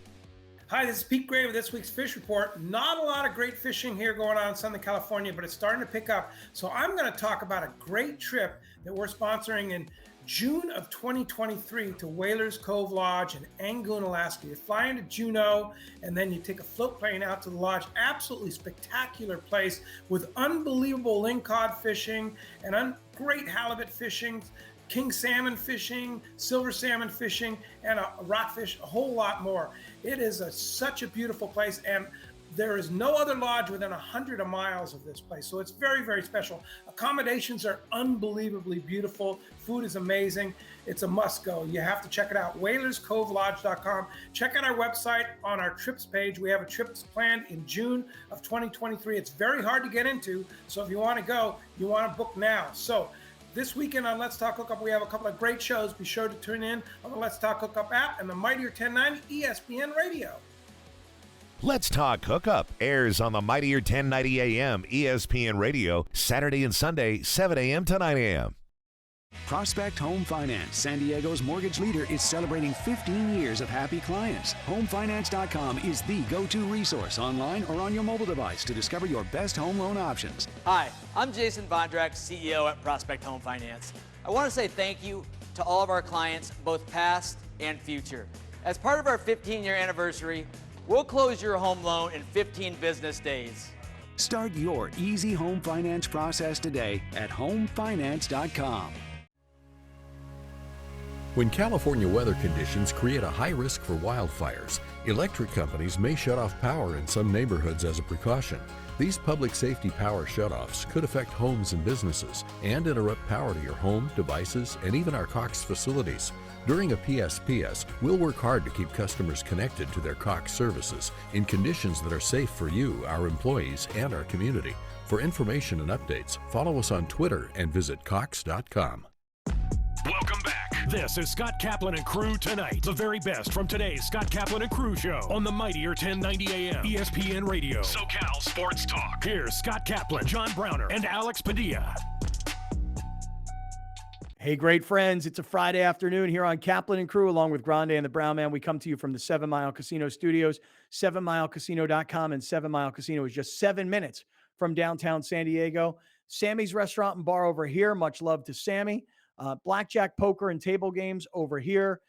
[SPEAKER 18] Hi, this is Pete Gray with this week's Fish Report. Not a lot of great fishing here going on in Southern California, but it's starting to pick up. So I'm going to talk about a great trip that we're sponsoring in June of 2023 to Whalers Cove Lodge in Angoon, Alaska. You fly into Juneau and then you take a float plane out to the lodge. Absolutely spectacular place with unbelievable lingcod fishing and great halibut fishing, king salmon fishing, silver salmon fishing, and a rockfish, a whole lot more. It is such a beautiful place, and there is no other lodge within 100 miles of this place. So it's very, very special. Accommodations are unbelievably beautiful. Food is amazing. It's a must go. You have to check it out. WhalersCoveLodge.com. Check out our website on our trips page. We have a trip planned in June of 2023. It's very hard to get into. So if you want to go, you want to book now. So this weekend on Let's Talk Hookup, we have a couple of great shows. Be sure to tune in on the Let's Talk Hookup app and the mightier 1090 ESPN Radio.
[SPEAKER 6] Let's Talk Hookup airs on the mightier 1090 AM ESPN Radio Saturday and Sunday, 7 a.m. to 9 a.m.
[SPEAKER 19] Prospect Home Finance, San Diego's mortgage leader, is celebrating 15 years of happy clients. HomeFinance.com is the go-to resource online or on your mobile device to discover your best home loan options.
[SPEAKER 13] Hi, I'm Jason Bondrak, CEO at Prospect Home Finance. I want to say thank you to all of our clients, both past and future. As part of our 15-year anniversary, we'll close your home loan in 15 business days.
[SPEAKER 19] Start your easy home finance process today at HomeFinance.com.
[SPEAKER 7] When California weather conditions create a high risk for wildfires, electric companies may shut off power in some neighborhoods as a precaution. These public safety power shutoffs could affect homes and businesses and interrupt power to your home, devices, and even our Cox facilities. During a PSPS, we'll work hard to keep customers connected to their Cox services in conditions that are safe for you, our employees, and our community. For information and updates, follow us on Twitter and visit Cox.com.
[SPEAKER 1] Welcome back. This is Scott Kaplan and Crew Tonight. The very best from today's Scott Kaplan and Crew show on the mightier 1090 AM ESPN Radio. SoCal Sports Talk. Here's Scott Kaplan, John Browner, and Alex Padilla.
[SPEAKER 2] Hey, great friends. It's a Friday afternoon here on Kaplan and Crew, along with Grande and the Brown Man. We come to you from the 7 Mile Casino Studios, 7milecasino.com, and 7 Mile Casino is just 7 minutes from downtown San Diego. Sammy's Restaurant and Bar over here. Much love to Sammy. Blackjack, poker, and table games over here.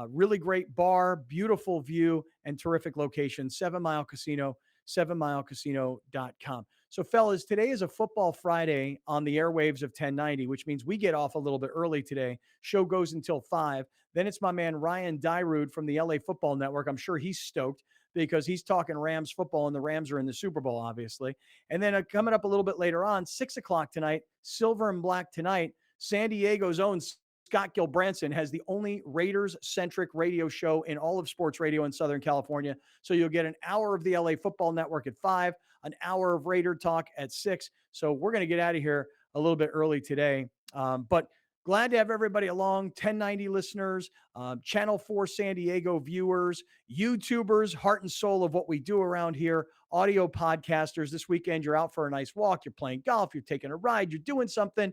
[SPEAKER 2] Really great bar, beautiful view, and terrific location. 7 Mile Casino, 7milecasino.com. So, fellas, today is a football Friday on the airwaves of 1090, which means we get off a little bit early today. Show goes until 5. Then it's my man Ryan Dyrud from the LA Football Network. I'm sure he's stoked because he's talking Rams football, and the Rams are in the Super Bowl, obviously. And then coming up a little bit later on, 6 o'clock tonight, Silver and Black tonight, San Diego's own Scott Gilbranson has the only Raiders-centric radio show in all of sports radio in Southern California. So you'll get an hour of the LA Football Network at 5, an hour of Raider talk at 6. So we're going to get out of here a little bit early today. But glad to have everybody along, 1090 listeners, Channel 4 San Diego viewers, YouTubers, heart and soul of what we do around here, audio podcasters. This weekend, you're out for a nice walk, you're playing golf, you're taking a ride, you're doing something.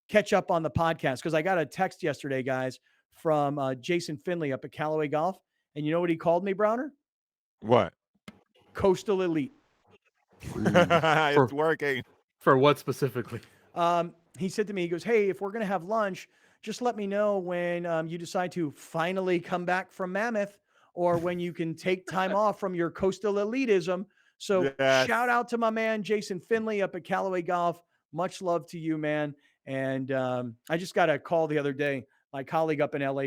[SPEAKER 2] Catch up on the podcast, because I got a text yesterday, guys, from Jason Finley up at Callaway Golf. And you know what he called me, Browner?
[SPEAKER 4] What?
[SPEAKER 2] Coastal Elite.
[SPEAKER 4] It's working.
[SPEAKER 3] For what specifically?
[SPEAKER 2] He said to me, he goes, hey, if we're going to have lunch, just let me know when you decide to finally come back from Mammoth, or when you can take time off from your coastal elitism. So shout out to my man, Jason Finley up at Callaway Golf. Much love to you, man. And I just got a call the other day. My colleague up in LA,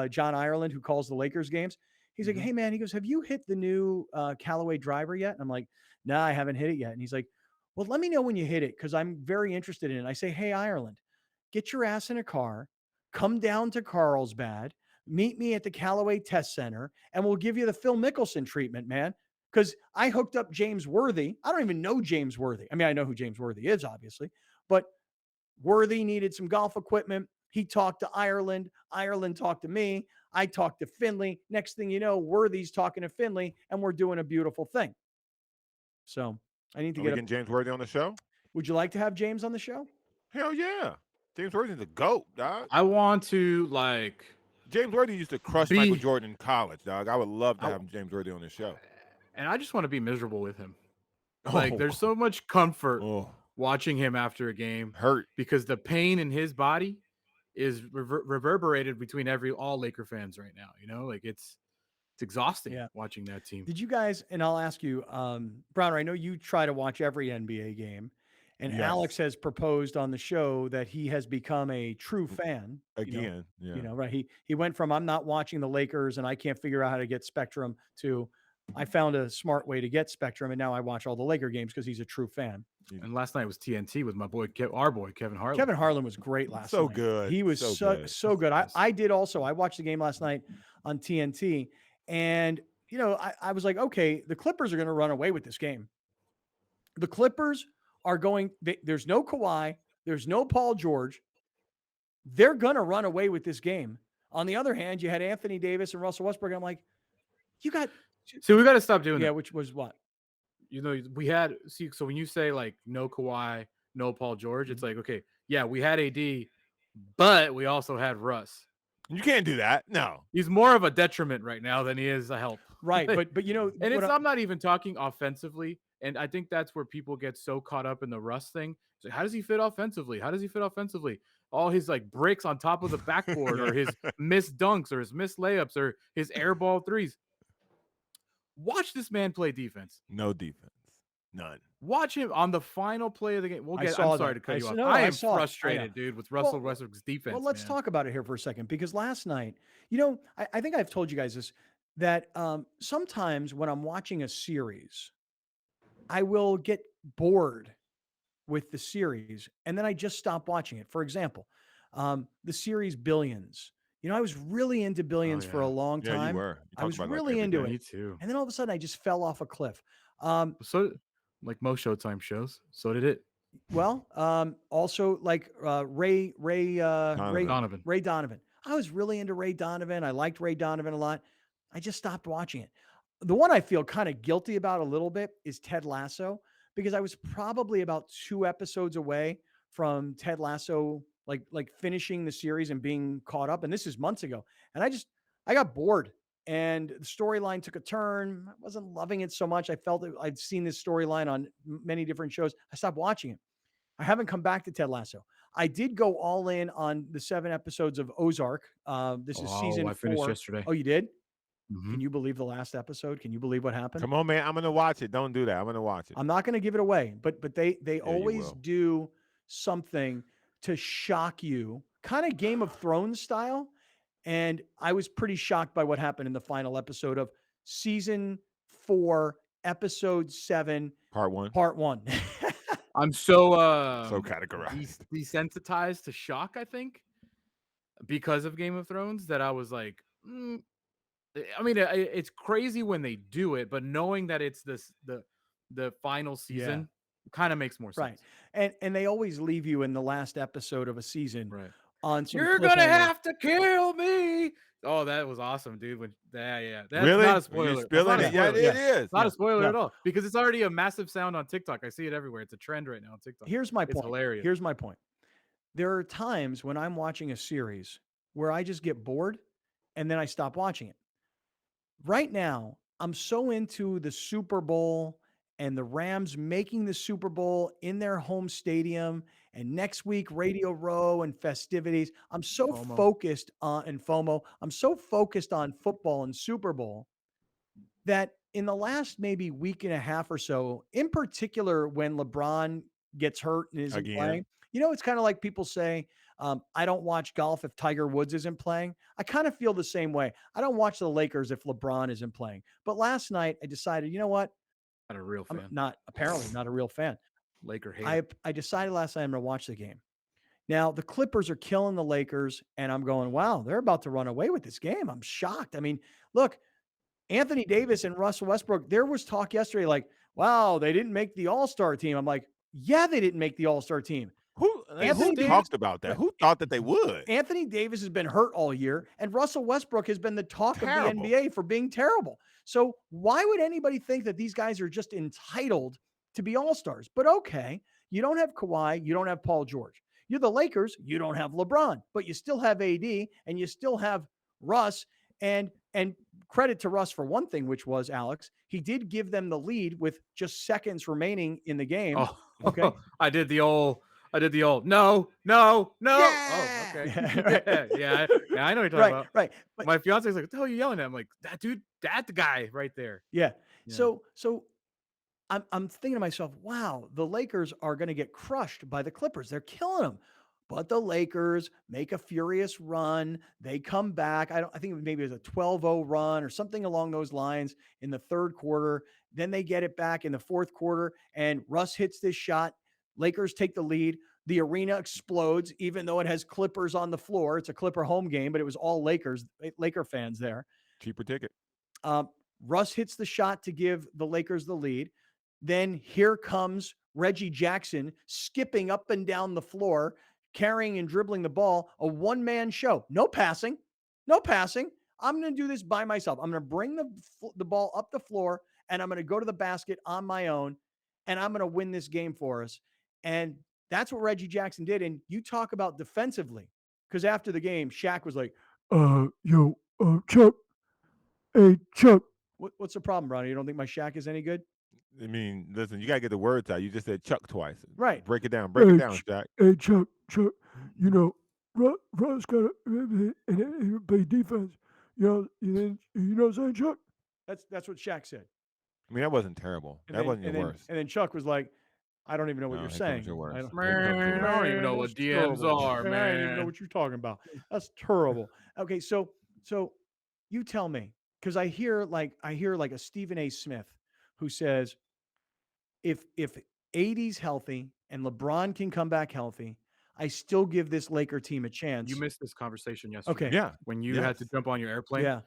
[SPEAKER 2] John Ireland, who calls the Lakers games. He's like, hey, man, he goes, have you hit the new Callaway driver yet? And I'm like, no, I haven't hit it yet. And he's like, well, let me know when you hit it, because I'm very interested in it. I say, hey, Ireland, get your ass in a car, come down to Carlsbad, meet me at the Callaway Test Center, and we'll give you the Phil Mickelson treatment, man. Because I hooked up James Worthy. I don't even know James Worthy. I mean, I know who James Worthy is, obviously, but Worthy needed some golf equipment. He talked to Ireland. Ireland talked to me. I talked to Finley. Next thing you know, Worthy's talking to Finley, and we're doing a beautiful thing. So I need to get
[SPEAKER 4] James Worthy on the show.
[SPEAKER 2] Would you like to have James on the show?
[SPEAKER 4] Hell yeah. James Worthy's the GOAT, dog.
[SPEAKER 3] I want to
[SPEAKER 4] James Worthy used to crush Michael Jordan in college, dog. I would love to have James Worthy on the show.
[SPEAKER 3] And I just want to be miserable with him. There's so much comfort watching him after a game, because the pain in his body is reverberated between all Laker fans right now. You know, it's exhausting watching that team.
[SPEAKER 2] Did you guys, and I'll ask you, Browner, I know you try to watch every NBA game, and Alex has proposed on the show that he has become a true fan.
[SPEAKER 4] Again,
[SPEAKER 2] you know, right? He went from, I'm not watching the Lakers and I can't figure out how to get Spectrum, to I found a smart way to get Spectrum, and now I watch all the Laker games because he's a true fan.
[SPEAKER 3] And last night was TNT with my boy, our boy, Kevin Harlan.
[SPEAKER 2] Kevin Harlan was great last night.
[SPEAKER 4] So good.
[SPEAKER 2] He was so good. I did also. I watched the game last night on TNT, and, you know, I was like, okay, the Clippers are going to run away with this game. The Clippers are going, there's no Kawhi, there's no Paul George. They're going to run away with this game. On the other hand, you had Anthony Davis and Russell Westbrook. I'm like, you got...
[SPEAKER 3] So we got to stop doing that.
[SPEAKER 2] Yeah, which was what?
[SPEAKER 3] You know, we had, so when you say no Kawhi, no Paul George, it's like, okay, yeah, we had AD, but we also had Russ.
[SPEAKER 4] You can't do that. No.
[SPEAKER 3] He's more of a detriment right now than he is a help.
[SPEAKER 2] Right, but you know,
[SPEAKER 3] and I'm not even talking offensively, and I think that's where people get so caught up in the Russ thing. It's like, how does he fit offensively? All his bricks on top of the backboard, or his missed dunks, or his missed layups, or his airball threes. Watch this man play defense.
[SPEAKER 4] No defense. None.
[SPEAKER 3] Watch him on the final play of the game. I'm sorry to cut you off.
[SPEAKER 2] No,
[SPEAKER 3] I am frustrated, dude, with Russell Westbrook's defense.
[SPEAKER 2] Well, let's talk about it here for a second, because last night, you know, I think I've told you guys this, that sometimes when I'm watching a series, I will get bored with the series, and then I just stop watching it. For example, the series Billions. You know, I was really into Billions for a long time.
[SPEAKER 4] Yeah, you were.
[SPEAKER 2] I was really into it.
[SPEAKER 3] Me too.
[SPEAKER 2] And then all of a sudden, I just fell off a cliff.
[SPEAKER 3] So, like most Showtime shows, so did it.
[SPEAKER 2] Well, also like Ray
[SPEAKER 3] Donovan.
[SPEAKER 2] Ray Donovan. I was really into Ray Donovan. I liked Ray Donovan a lot. I just stopped watching it. The one I feel kind of guilty about a little bit is Ted Lasso, because I was probably about 2 episodes away from Ted Lasso like finishing the series and being caught up. And this is months ago. And I got bored and the storyline took a turn. I wasn't loving it so much. I felt that I'd seen this storyline on many different shows. I stopped watching it. I haven't come back to Ted Lasso. I did go all in on the 7 episodes of Ozark. This is season
[SPEAKER 3] I finished
[SPEAKER 2] 4.
[SPEAKER 3] yesterday.
[SPEAKER 2] Oh, you did?
[SPEAKER 3] Mhm.
[SPEAKER 2] Can you believe the last episode? Can you believe what happened?
[SPEAKER 4] Come on, man. I'm gonna watch it. Don't do that. I'm gonna watch it.
[SPEAKER 2] I'm not going to give it away, but they
[SPEAKER 4] you
[SPEAKER 2] always
[SPEAKER 4] will.
[SPEAKER 2] do something to shock you, kind of Game of Thrones style. And I was pretty shocked by what happened in the final episode of season 4, episode 7,
[SPEAKER 4] Part 1.
[SPEAKER 2] part 1.
[SPEAKER 3] I'm so
[SPEAKER 4] categorized.
[SPEAKER 3] desensitized to shock, I think, because of Game of Thrones, that I was like, I mean, it's crazy when they do it, but knowing that it's the final season kind of makes more sense.
[SPEAKER 2] Right. And they always leave you in the last episode of a season on some
[SPEAKER 3] You're gonna
[SPEAKER 2] cliffhanger.
[SPEAKER 3] have to kill me. Oh, that was awesome, dude. When that's
[SPEAKER 4] Really?
[SPEAKER 3] not a
[SPEAKER 4] Are
[SPEAKER 3] spoiler.
[SPEAKER 4] you
[SPEAKER 3] That's
[SPEAKER 4] spilling
[SPEAKER 3] not a
[SPEAKER 4] it? Yeah,
[SPEAKER 3] spoiler.
[SPEAKER 4] it is.
[SPEAKER 3] It's not a spoiler
[SPEAKER 2] Yeah.
[SPEAKER 3] at all, because it's already a massive sound on TikTok. I see it everywhere. It's a trend right now on TikTok.
[SPEAKER 2] Here's my
[SPEAKER 3] It's
[SPEAKER 2] point.
[SPEAKER 3] hilarious.
[SPEAKER 2] Here's my point. There are times when I'm watching a series where I just get bored and then I stop watching it. Right now, I'm so into the Super Bowl and the Rams making the Super Bowl in their home stadium, and next week Radio Row and festivities. I'm so
[SPEAKER 3] FOMO.
[SPEAKER 2] focused on and FOMO. I'm so focused on football and Super Bowl that in the last maybe week and a half or so, in particular when LeBron gets hurt and isn't
[SPEAKER 4] Again.
[SPEAKER 2] playing, it's kind of like people say, I don't watch golf if Tiger Woods isn't playing. I kind of feel the same way. I don't watch the Lakers if LeBron isn't playing. But last night I decided, you know what?
[SPEAKER 3] Not a real fan.
[SPEAKER 2] I'm apparently not a real fan.
[SPEAKER 3] Laker hater.
[SPEAKER 2] I decided last night I'm going to watch the game. Now, the Clippers are killing the Lakers, and I'm going, wow, they're about to run away with this game. I'm shocked. I mean, look, Anthony Davis and Russell Westbrook, there was talk yesterday like, wow, they didn't make the All-Star team. I'm like, yeah, they didn't make the All-Star team.
[SPEAKER 4] Who
[SPEAKER 2] Davis-
[SPEAKER 4] talked about that? Who thought that they would?
[SPEAKER 2] Anthony Davis has been hurt all year, and Russell Westbrook has been the talk
[SPEAKER 4] Terrible.
[SPEAKER 2] of the NBA for being terrible. So why would anybody think that these guys are just entitled to be all-stars? But okay, you don't have Kawhi, you don't have Paul George. You're the Lakers, you don't have LeBron, but you still have AD and you still have Russ. And credit to Russ for one thing, which was, Alex, he did give them the lead with just seconds remaining in the game.
[SPEAKER 3] Oh,
[SPEAKER 2] Okay.
[SPEAKER 3] I did the old no. Oh, okay. Yeah, I know what you're talking about.
[SPEAKER 2] Right. But
[SPEAKER 3] My fiance's like, what the hell are you yelling at? I'm like, that dude, that the guy right there.
[SPEAKER 2] yeah.
[SPEAKER 3] Yeah.
[SPEAKER 2] So I'm thinking to myself, wow, the Lakers are going to get crushed by the Clippers. They're killing them. But the Lakers make a furious run. They come back. I think maybe it was a 12-0 run or something along those lines in the third quarter. Then they get it back in the fourth quarter, and Russ hits this shot. Lakers take the lead. The arena explodes, even though it has Clippers on the floor. It's a Clipper home game, but it was all Laker fans there.
[SPEAKER 4] Cheaper ticket.
[SPEAKER 2] Russ hits the shot to give the Lakers the lead. Then here comes Reggie Jackson skipping up and down the floor, carrying and dribbling the ball, a one-man show. No passing. I'm going to do this by myself. I'm going to bring the ball up the floor, and I'm going to go to the basket on my own, and I'm going to win this game for us. And that's what Reggie Jackson did. And you talk about defensively, because after the game, Shaq was like, Chuck. Hey, Chuck. What's the problem, Ronnie? You don't think my Shaq is any good?
[SPEAKER 4] I mean, listen, you gotta get the words out. You just said Chuck twice.
[SPEAKER 2] Right.
[SPEAKER 4] Break it down, Jack.
[SPEAKER 20] Hey, Chuck, Russ got to play defense. You know what I'm saying, Chuck?
[SPEAKER 2] That's what Shaq said.
[SPEAKER 4] I mean, that wasn't terrible. That wasn't your worst.
[SPEAKER 2] And then Chuck was like, I don't even know what you're
[SPEAKER 4] here
[SPEAKER 2] saying.
[SPEAKER 4] comes your worst.
[SPEAKER 3] I don't even know what
[SPEAKER 2] that's
[SPEAKER 3] DMs
[SPEAKER 2] terrible.
[SPEAKER 3] are,
[SPEAKER 2] I don't even know
[SPEAKER 3] man.
[SPEAKER 2] what you're talking about. That's terrible. Okay, so you tell me, because I hear like a Stephen A. Smith who says, if AD's healthy and LeBron can come back healthy, I still give this Laker team a chance.
[SPEAKER 3] You missed this conversation yesterday.
[SPEAKER 2] Okay.
[SPEAKER 4] Yeah.
[SPEAKER 3] When you had to jump on your airplane.
[SPEAKER 2] Yeah.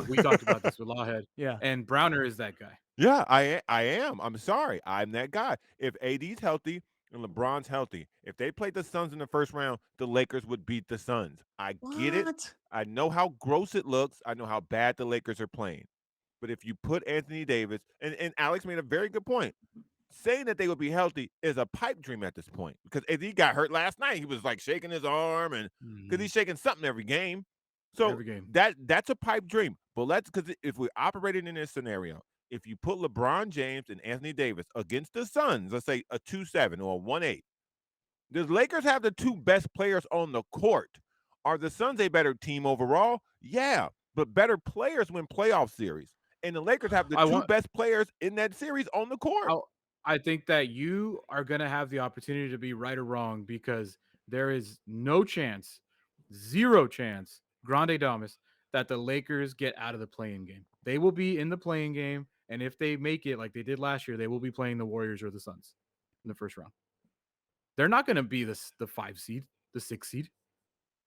[SPEAKER 3] We talked about this with Lawhead.
[SPEAKER 2] Yeah.
[SPEAKER 3] And Browner is that guy.
[SPEAKER 4] Yeah, I am. I'm sorry. I'm that guy. If AD's healthy and LeBron's healthy, if they played the Suns in the first round, the Lakers would beat the Suns. I get it. I know how gross it looks. I know how bad the Lakers are playing. But if you put Anthony Davis, and Alex made a very good point. saying that they would be healthy is a pipe dream at this point because AD got hurt last night. He was like shaking his arm and because he's shaking something every game. So
[SPEAKER 3] Every game.
[SPEAKER 4] that's a pipe dream. But because if we're operating in this scenario, if you put LeBron James and Anthony Davis against the Suns, let's say a 2-7 or a 1-8, the Lakers have the two best players on the court. Are the Suns a better team overall? Yeah, but better players win playoff series. And the Lakers have the two best players in that series on the court.
[SPEAKER 3] I think that you are going to have the opportunity to be right or wrong because there is no chance, zero chance, grande damas, that the Lakers get out of the play-in game. They will be in the play-in game, and if they make it like they did last year, they will be playing the Warriors or the Suns in the first round. They're not going to be the 5 seed, the 6 seed.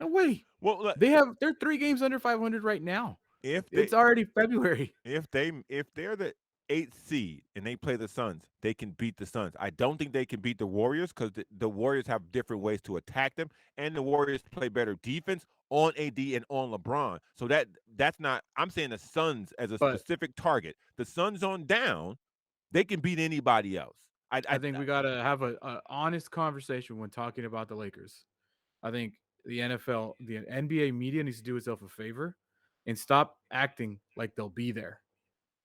[SPEAKER 3] No way.
[SPEAKER 4] Well,
[SPEAKER 3] they're 3 games under 500 right now. It's already February.
[SPEAKER 4] If they're the 8th seed and they play the Suns, they can beat the Suns. I don't think they can beat the Warriors because the Warriors have different ways to attack them, and the Warriors play better defense on AD and on LeBron. So that's not. I'm saying the Suns as a specific target. The Suns on down, they can beat anybody else.
[SPEAKER 3] I think we got to have an honest conversation when talking about the Lakers. I think the NFL, the NBA media needs to do itself a favor and stop acting like they'll be there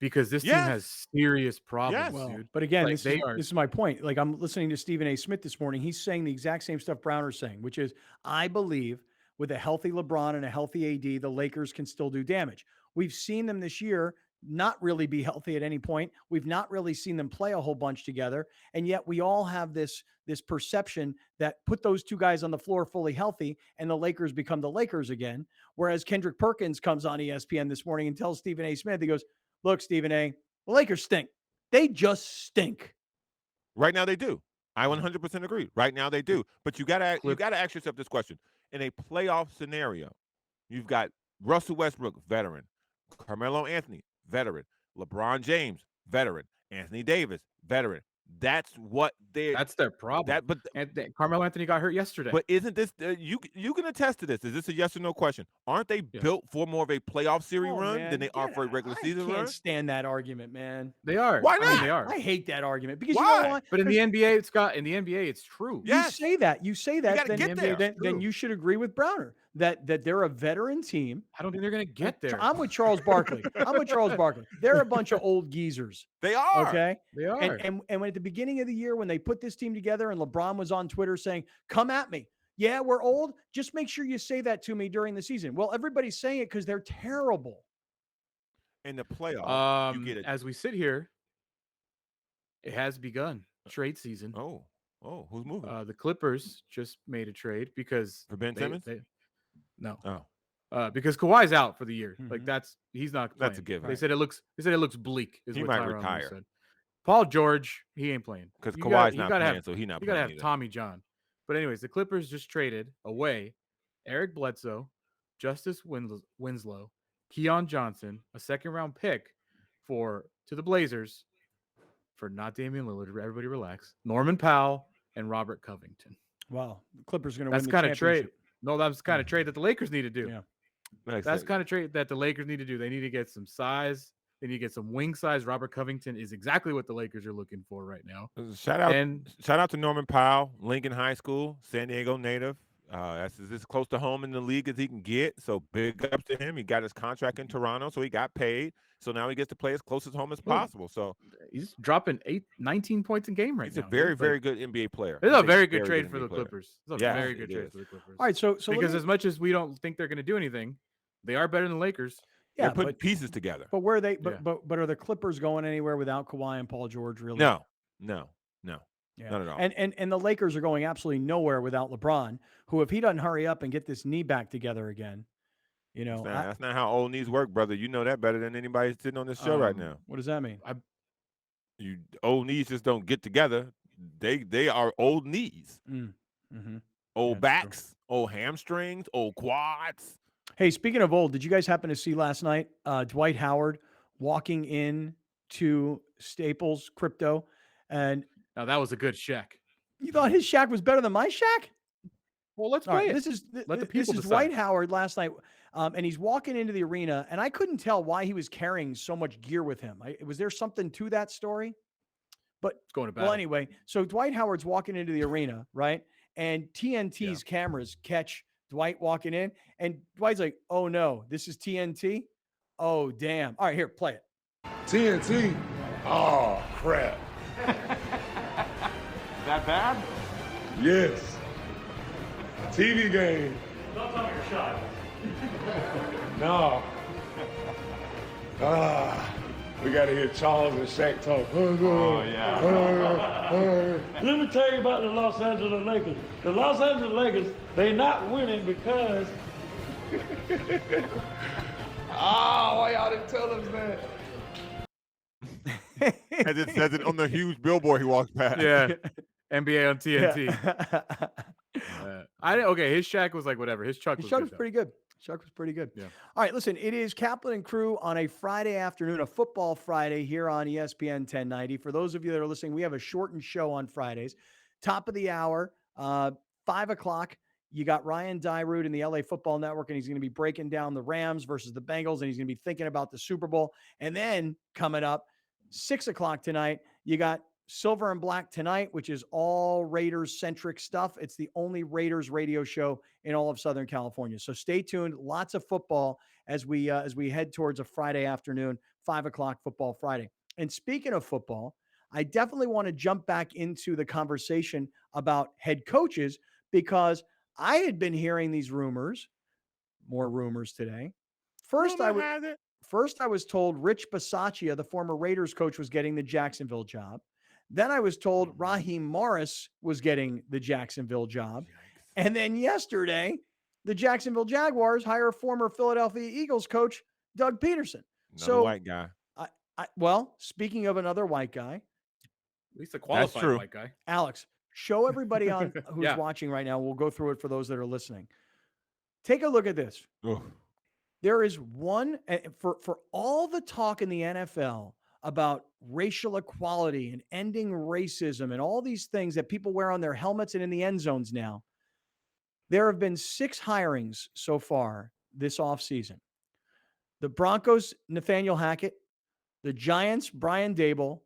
[SPEAKER 3] because this team has serious problems, dude.
[SPEAKER 2] But again,
[SPEAKER 3] Like,
[SPEAKER 2] this is my point. Like I'm listening to Stephen A. Smith this morning. He's saying the exact same stuff Browner's saying, which is I believe with a healthy LeBron and a healthy AD, the Lakers can still do damage. We've seen them this year not really be healthy at any point. We've not really seen them play a whole bunch together. And yet we all have this perception that put those two guys on the floor fully healthy and the Lakers become the Lakers again. Whereas Kendrick Perkins comes on ESPN this morning and tells Stephen A. Smith, he goes, look, Stephen A., the Lakers stink. They just stink.
[SPEAKER 4] Right now they do. I 100% agree. Right now they do. But you gotta ask yourself this question. In a playoff scenario, you've got Russell Westbrook, veteran, Carmelo Anthony, veteran, LeBron James, veteran, Anthony Davis, veteran. That's their
[SPEAKER 3] problem. Carmelo Anthony got hurt yesterday.
[SPEAKER 4] But isn't this you can attest to this? Is this a yes or no question? Aren't they built for more of a playoff series run than they are for a regular season run?
[SPEAKER 2] I can't stand that argument, man.
[SPEAKER 3] They are.
[SPEAKER 4] Why not?
[SPEAKER 3] I mean, they are.
[SPEAKER 2] I hate that argument because
[SPEAKER 4] Why?
[SPEAKER 2] you know what?
[SPEAKER 3] But in the NBA, Scott, it's true.
[SPEAKER 2] You say that. You say that.
[SPEAKER 4] gotta get there.
[SPEAKER 2] Then you should agree with Browner that they're a veteran team.
[SPEAKER 3] I don't think they're going to get there.
[SPEAKER 2] I'm with Charles Barkley. They're a bunch of old geezers.
[SPEAKER 4] They are.
[SPEAKER 2] Okay.
[SPEAKER 3] They are.
[SPEAKER 2] And at the beginning of the year when they put this team together and LeBron was on Twitter saying, "Come at me. Yeah, we're old. Just make sure you say that to me during the season." Well, everybody's saying it because they're terrible.
[SPEAKER 4] In the playoffs, you get it.
[SPEAKER 3] As we sit here, it has begun trade season.
[SPEAKER 4] Oh, who's moving?
[SPEAKER 3] The Clippers just made a trade because
[SPEAKER 4] for Ben Simmons.
[SPEAKER 3] No.
[SPEAKER 4] Oh.
[SPEAKER 3] Because Kawhi's out for the year. Like he's not playing.
[SPEAKER 4] That's a given.
[SPEAKER 3] They said it looks bleak. Is
[SPEAKER 4] He
[SPEAKER 3] what
[SPEAKER 4] might
[SPEAKER 3] Tyronn
[SPEAKER 4] retire.
[SPEAKER 3] said. Paul George, he ain't playing
[SPEAKER 4] Because
[SPEAKER 3] You
[SPEAKER 4] Kawhi's
[SPEAKER 3] got-
[SPEAKER 4] not
[SPEAKER 3] you gotta
[SPEAKER 4] playing,
[SPEAKER 3] have-
[SPEAKER 4] so he's not
[SPEAKER 3] You
[SPEAKER 4] playing
[SPEAKER 3] gotta have
[SPEAKER 4] either.
[SPEAKER 3] Tommy John. But anyways, the Clippers just traded away Eric Bledsoe, Justice Winslow, Keon Johnson, a second-round pick to the Blazers for not Damian Lillard. Everybody relax. Norman Powell and Robert Covington.
[SPEAKER 2] Wow, the Clippers are going to win
[SPEAKER 3] That's
[SPEAKER 2] the
[SPEAKER 3] kind of
[SPEAKER 2] championship.
[SPEAKER 3] trade. No, that's the kind of trade that the Lakers need to do.
[SPEAKER 2] Yeah.
[SPEAKER 3] That's kind of trade that the Lakers need to do. They need to get some size. They need to get some wing size. Robert Covington is exactly what the Lakers are looking for right now.
[SPEAKER 4] Shout out to Norman Powell, Lincoln High School, San Diego native. That's as close to home in the league as he can get. So big up to him. He got his contract in Toronto, so he got paid. So now he gets to play as close as home as possible. So
[SPEAKER 3] he's dropping 19 points a game right
[SPEAKER 4] he's
[SPEAKER 3] now.
[SPEAKER 4] a very, very good NBA player.
[SPEAKER 3] It's a very good trade for the Clippers. It's a
[SPEAKER 4] Yes,
[SPEAKER 3] very good
[SPEAKER 4] it
[SPEAKER 3] trade
[SPEAKER 4] is.
[SPEAKER 3] for the Clippers.
[SPEAKER 2] All right, so
[SPEAKER 3] because as much as we don't think they're going to do anything, they are better than the Lakers.
[SPEAKER 2] Yeah,
[SPEAKER 4] They're putting pieces together.
[SPEAKER 2] But where are they? But are the Clippers going anywhere without Kawhi and Paul George? Really?
[SPEAKER 4] No.
[SPEAKER 2] Yeah.
[SPEAKER 4] Not at all.
[SPEAKER 2] And the Lakers are going absolutely nowhere without LeBron, who, if he doesn't hurry up and get this knee back together again,
[SPEAKER 4] That's not how old knees work, brother. You know that better than anybody sitting on this show right now.
[SPEAKER 2] What does that mean?
[SPEAKER 4] Old knees just don't get together. They are old knees.
[SPEAKER 2] Mm-hmm.
[SPEAKER 4] Old backs, old hamstrings, old quads.
[SPEAKER 2] Hey, speaking of old, did you guys happen to see last night Dwight Howard walking in to Staples Crypto? And
[SPEAKER 3] now that was a good Shaq.
[SPEAKER 2] You thought his Shaq was better than my Shaq?
[SPEAKER 3] Well, let's
[SPEAKER 2] All
[SPEAKER 3] play
[SPEAKER 2] right,
[SPEAKER 3] it. Let the people
[SPEAKER 2] this is
[SPEAKER 3] decide.
[SPEAKER 2] Dwight Howard last night, and he's walking into the arena, and I couldn't tell why he was carrying so much gear with him. Was there something to that story? But
[SPEAKER 3] It's going to
[SPEAKER 2] well,
[SPEAKER 3] battle.
[SPEAKER 2] anyway, so Dwight Howard's walking into the arena, right? And TNT's cameras catch Dwight walking in, and Dwight's like, "Oh no, this is TNT. Oh damn! All right, here, play it."
[SPEAKER 21] TNT? Oh, crap.
[SPEAKER 22] That bad?
[SPEAKER 21] Yes. TV game.
[SPEAKER 22] Don't tell me you're shy.
[SPEAKER 21] No. We got to hear Charles and Shaq talk.
[SPEAKER 22] Oh, yeah.
[SPEAKER 23] Let me tell you about the Los Angeles Lakers. The Los Angeles Lakers, they not winning because...
[SPEAKER 21] Why y'all didn't tell us that?
[SPEAKER 4] As it says it on the huge billboard he walks past.
[SPEAKER 3] Yeah. NBA on TNT.
[SPEAKER 2] Yeah.
[SPEAKER 3] Okay, his Shaq was like whatever. His Chuck
[SPEAKER 2] His
[SPEAKER 3] was
[SPEAKER 2] Chuck
[SPEAKER 3] good,
[SPEAKER 2] was
[SPEAKER 3] though.
[SPEAKER 2] pretty good. Chuck was pretty good.
[SPEAKER 3] Yeah.
[SPEAKER 2] All right, listen, it is Kaplan and Crew on a Friday afternoon, a football Friday here on ESPN 1090. For those of you that are listening, we have a shortened show on Fridays. Top of the hour, 5 o'clock, you got Ryan Dyrud in the LA Football Network, and he's going to be breaking down the Rams versus the Bengals, and he's going to be thinking about the Super Bowl. And then coming up, 6 o'clock tonight, you got Silver and Black Tonight, which is all Raiders-centric stuff. It's the only Raiders radio show in all of Southern California. So stay tuned. Lots of football as we head towards a Friday afternoon, 5 o'clock Football Friday. And speaking of football, I definitely want to jump back into the conversation about head coaches because I had been hearing these rumors, more rumors today. First, I was told Rich Bisaccia, the former Raiders coach, was getting the Jacksonville job. Then I was told Raheem Morris was getting the Jacksonville job. And then yesterday, the Jacksonville Jaguars hire former Philadelphia Eagles coach Doug Peterson.
[SPEAKER 4] Another white guy.
[SPEAKER 2] Well, speaking of another white guy,
[SPEAKER 3] At least a qualified white guy.
[SPEAKER 2] Alex, show everybody on who's
[SPEAKER 3] Yeah.
[SPEAKER 2] watching right now. We'll go through it for those that are listening. Take a look at this.
[SPEAKER 4] Ugh.
[SPEAKER 2] There is one for all the talk in the NFL about racial equality and ending racism and all these things that people wear on their helmets and in the end zones now. There have been 6 hirings so far this offseason. The Broncos, Nathaniel Hackett. The Giants, Brian Dable.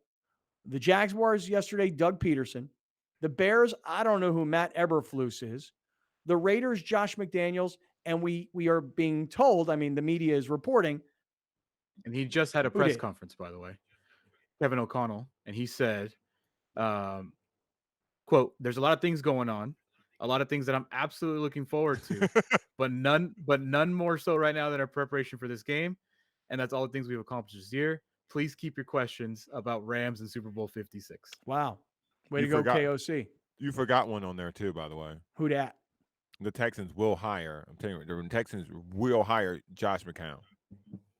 [SPEAKER 2] The Jaguars yesterday, Doug Peterson. The Bears, I don't know who Matt Eberflus is. The Raiders, Josh McDaniels. And we are being told, I mean, the media is reporting.
[SPEAKER 3] And he just had a
[SPEAKER 2] Who
[SPEAKER 3] press
[SPEAKER 2] did?
[SPEAKER 3] conference, by the way. Kevin O'Connell. And he said, quote, "There's a lot of things going on, a lot of things that I'm absolutely looking forward to, but none more so right now than our preparation for this game. And that's all the things we've accomplished this year. Please keep your questions about Rams and Super Bowl 56.
[SPEAKER 2] Wow. Way
[SPEAKER 4] You
[SPEAKER 2] to go,
[SPEAKER 4] forgot-
[SPEAKER 2] KOC.
[SPEAKER 4] You forgot one on there too, by the way.
[SPEAKER 2] Who dat?
[SPEAKER 4] The Texans will hire. I'm telling you, the Texans will hire Josh McCown.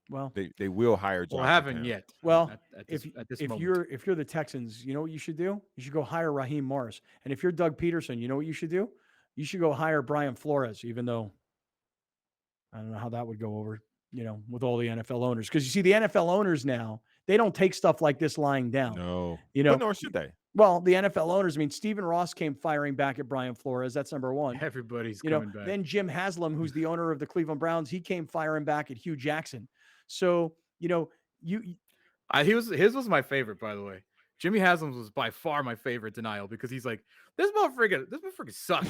[SPEAKER 2] Well,
[SPEAKER 4] they will hire Josh.
[SPEAKER 3] Well, haven't
[SPEAKER 4] McCown.
[SPEAKER 3] yet.
[SPEAKER 2] Well,
[SPEAKER 3] at this
[SPEAKER 2] if
[SPEAKER 3] moment.
[SPEAKER 2] you're the Texans, you know what you should do? You should go hire Raheem Morris. And if you're Doug Peterson, you know what you should do? You should go hire Brian Flores, even though I don't know how that would go over, with all the NFL owners. Because you see, the NFL owners now, they don't take stuff like this lying down.
[SPEAKER 4] No.
[SPEAKER 2] But
[SPEAKER 4] nor should they.
[SPEAKER 2] Well, the NFL owners, I mean, Stephen Ross came firing back at Brian Flores. That's number one.
[SPEAKER 3] Everybody's coming back.
[SPEAKER 2] Then Jim Haslam, who's the owner of the Cleveland Browns, he came firing back at Hugh Jackson. So,
[SPEAKER 3] His was my favorite, by the way. Jimmy Haslam's was by far my favorite denial because he's like, this motherfucker sucked.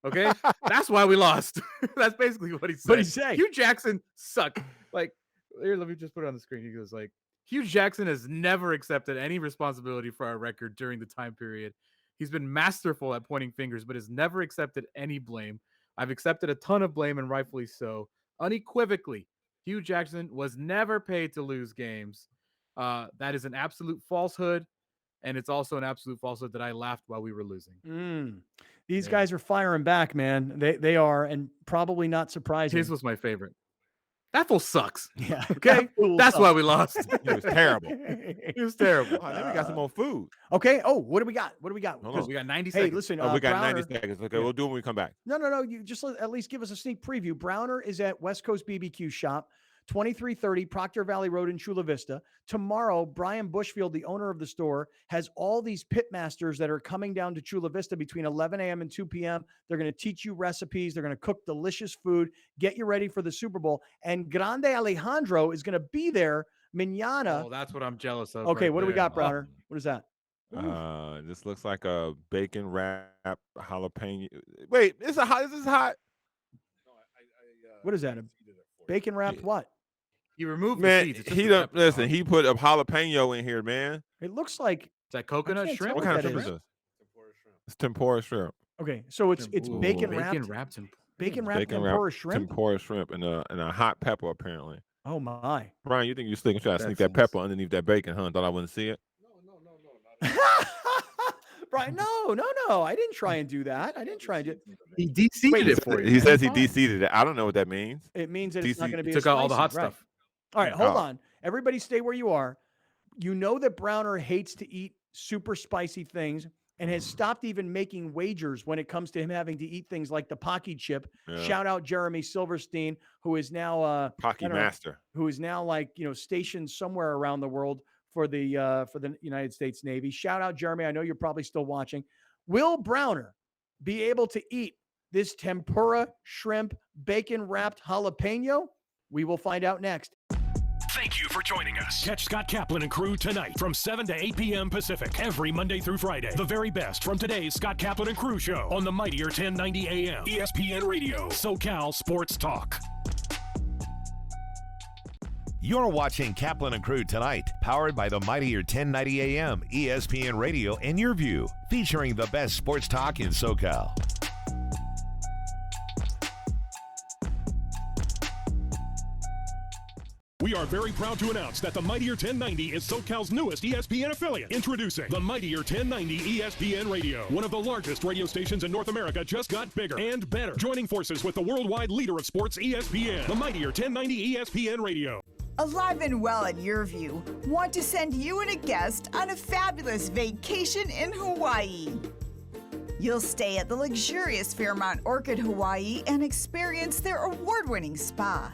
[SPEAKER 3] Okay, that's why we lost. That's basically what he said.
[SPEAKER 2] What'd he say?
[SPEAKER 3] Hugh Jackson sucked. Like, here, let me just put it on the screen. He goes like, Hugh Jackson has never accepted any responsibility for our record during the time period. He's been masterful at pointing fingers, but has never accepted any blame. I've accepted a ton of blame, and rightfully so. Unequivocally, Hugh Jackson was never paid to lose games. That is an absolute falsehood, and it's also an absolute falsehood that I laughed while we were losing.
[SPEAKER 2] These guys are firing back, man. They are, and probably not surprising.
[SPEAKER 3] His was my favorite. That fool sucks.
[SPEAKER 2] Yeah.
[SPEAKER 3] Okay. That's why we lost.
[SPEAKER 4] It was terrible.
[SPEAKER 3] It was terrible.
[SPEAKER 4] Oh, then we got some more food.
[SPEAKER 2] Okay. Oh, what do we got? We got?
[SPEAKER 4] Hold on.
[SPEAKER 3] We got 90
[SPEAKER 2] Hey,
[SPEAKER 3] seconds.
[SPEAKER 2] listen.
[SPEAKER 4] We got
[SPEAKER 2] Browner,
[SPEAKER 4] 90 seconds. Okay, we'll do it when we come back.
[SPEAKER 2] No. You just at least give us a sneak preview. Browner is at West Coast BBQ Shop, 2330 Proctor Valley Road in Chula Vista. Tomorrow, Brian Bushfield, the owner of the store, has all these pitmasters that are coming down to Chula Vista between 11 a.m. and 2 p.m. They're going to teach you recipes. They're going to cook delicious food, get you ready for the Super Bowl. And Grande Alejandro is going to be there mañana.
[SPEAKER 3] Oh, that's what I'm jealous of.
[SPEAKER 2] Okay,
[SPEAKER 3] right
[SPEAKER 2] what do we
[SPEAKER 3] there.
[SPEAKER 2] got, Browner? What is that?
[SPEAKER 4] This looks like a bacon wrap jalapeno. Wait, is this hot?
[SPEAKER 2] What is that? A bacon wrapped what?
[SPEAKER 3] He removed the
[SPEAKER 4] Man,
[SPEAKER 3] seeds. It's just
[SPEAKER 4] he
[SPEAKER 3] the
[SPEAKER 4] don't
[SPEAKER 3] pepper,
[SPEAKER 4] listen.
[SPEAKER 3] dog.
[SPEAKER 4] He put a jalapeno in here, man.
[SPEAKER 2] It looks like
[SPEAKER 3] Is that coconut
[SPEAKER 2] can't
[SPEAKER 3] shrimp?
[SPEAKER 2] tell
[SPEAKER 4] What kind of
[SPEAKER 2] that
[SPEAKER 4] shrimp is
[SPEAKER 2] is.
[SPEAKER 4] this? It's tempura shrimp.
[SPEAKER 2] Okay, so it's
[SPEAKER 3] Ooh,
[SPEAKER 2] bacon
[SPEAKER 3] bacon
[SPEAKER 2] wrapped.
[SPEAKER 3] wrapped in
[SPEAKER 2] Bacon wrapped
[SPEAKER 4] Bacon
[SPEAKER 2] tempura
[SPEAKER 4] wrapped
[SPEAKER 2] shrimp.
[SPEAKER 4] tempura shrimp and a hot pepper apparently.
[SPEAKER 2] Oh my!
[SPEAKER 4] Brian, you think you trying to
[SPEAKER 3] That
[SPEAKER 4] sneak that
[SPEAKER 3] seems-
[SPEAKER 4] pepper underneath that bacon, huh? Thought I wouldn't see it?
[SPEAKER 2] Brian, no! I didn't try and do that. I didn't try and do.
[SPEAKER 3] He de-seeded it for you.
[SPEAKER 4] He says he
[SPEAKER 2] Fine.
[SPEAKER 4] de-seeded it. I don't know what that means.
[SPEAKER 2] It means that it's not
[SPEAKER 4] DC
[SPEAKER 2] going to be.
[SPEAKER 3] Took
[SPEAKER 2] as
[SPEAKER 3] out all the
[SPEAKER 2] spicy,
[SPEAKER 3] hot
[SPEAKER 2] right.
[SPEAKER 3] stuff.
[SPEAKER 2] All right, hold
[SPEAKER 4] Oh.
[SPEAKER 2] on. Everybody, stay where you are. You know that Browner hates to eat super spicy things and has stopped even making wagers when it comes to him having to eat things like the Pocky chip.
[SPEAKER 4] Yeah.
[SPEAKER 2] Shout out Jeremy Silverstein, who is now
[SPEAKER 4] Pocky
[SPEAKER 2] I don't know,
[SPEAKER 4] master.
[SPEAKER 2] who is now stationed somewhere around the world for the United States Navy. Shout out Jeremy. I know you're probably still watching. Will Browner be able to eat this tempura shrimp bacon wrapped jalapeno? We will find out next.
[SPEAKER 1] Thank you for joining us. Catch Scott Kaplan and crew tonight from 7 to 8 p.m. Pacific every Monday through Friday. The very best from today's Scott Kaplan and crew show on the mightier 1090 AM ESPN Radio, SoCal Sports Talk.
[SPEAKER 6] You're watching Kaplan and Crew tonight, powered by the mightier 1090 AM ESPN Radio and Your View, featuring the best sports talk in SoCal.
[SPEAKER 1] We are very proud to announce that the Mightier 1090 is SoCal's newest ESPN affiliate. Introducing the Mightier 1090 ESPN Radio. One of the largest radio stations in North America just got bigger and better. Joining forces with the worldwide leader of sports, ESPN. The Mightier 1090 ESPN Radio.
[SPEAKER 5] Alive and Well at Your View want to send you and a guest on a fabulous vacation in Hawaii. You'll stay at the luxurious Fairmont Orchid Hawaii and experience their award-winning spa.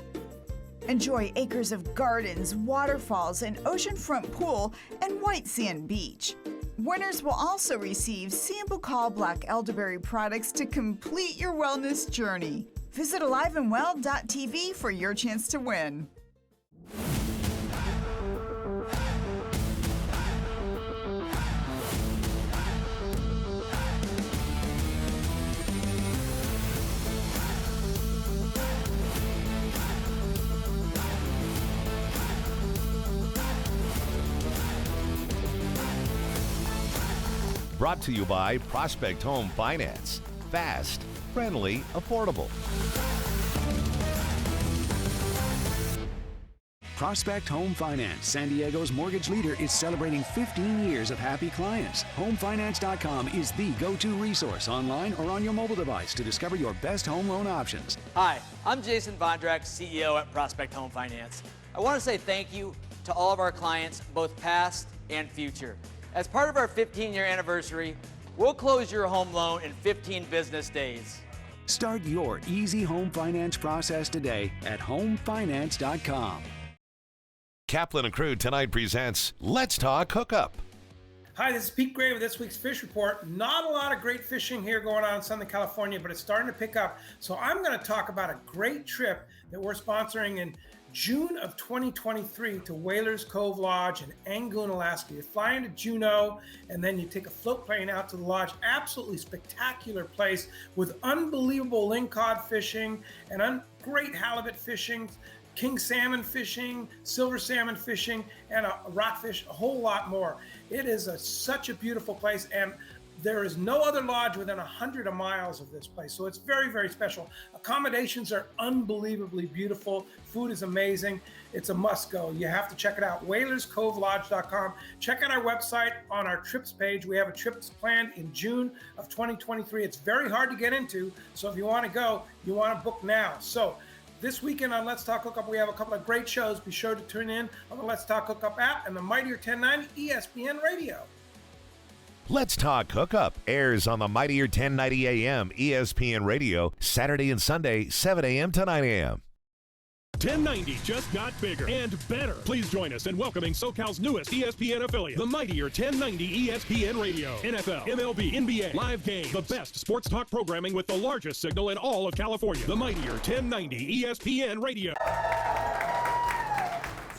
[SPEAKER 5] Enjoy acres of gardens, waterfalls, an oceanfront pool, and white sand beach. Winners will also receive Sambucol Black Elderberry products to complete your wellness journey. Visit aliveandwell.tv for your chance to win.
[SPEAKER 6] Brought to you by Prospect Home Finance. Fast, friendly, affordable.
[SPEAKER 19] Prospect Home Finance, San Diego's mortgage leader, is celebrating 15 years of happy clients. HomeFinance.com is the go-to resource online or on your mobile device to discover your best home loan options.
[SPEAKER 13] Hi, I'm Jason Vondrak, CEO at Prospect Home Finance. I want to say thank you to all of our clients, both past and future. As part of our 15-year anniversary, we'll close your home loan in 15 business days.
[SPEAKER 19] Start your easy home finance process today at HomeFinance.com.
[SPEAKER 6] Kaplan and Crew tonight presents Let's Talk Hookup.
[SPEAKER 18] Hi, this is Pete Gray with this week's Fish Report. Not a lot of great fishing here going on in Southern California, but it's starting to pick up. So I'm going to talk about a great trip that we're sponsoring in June of 2023 to Whalers Cove Lodge in Angoon, Alaska. You fly into Juneau, and then you take a float plane out to the lodge. Absolutely spectacular place with unbelievable lingcod fishing and great halibut fishing, king salmon fishing, silver salmon fishing, and a rockfish, a whole lot more. It is such a beautiful place, and there is no other lodge within 100 miles of this place. So it's very, very special. Accommodations are unbelievably beautiful. Food is amazing. It's a must go. You have to check it out. WhalersCoveLodge.com. Check out our website on our trips page. We have a trip planned in June of 2023. It's very hard to get into. So if you want to go, you want to book now. So this weekend on Let's Talk Hookup, we have a couple of great shows. Be sure to tune in on the Let's Talk Hookup app and the Mightier 1090 ESPN Radio.
[SPEAKER 6] Let's Talk Hookup airs on the mightier 1090 AM ESPN Radio, Saturday and Sunday, 7 a.m. to 9 a.m.
[SPEAKER 1] 1090 just got bigger and better. Please join us in welcoming SoCal's newest ESPN affiliate, the mightier 1090 ESPN Radio. NFL, MLB, NBA, live game, the best sports talk programming with the largest signal in all of California. The mightier 1090 ESPN Radio.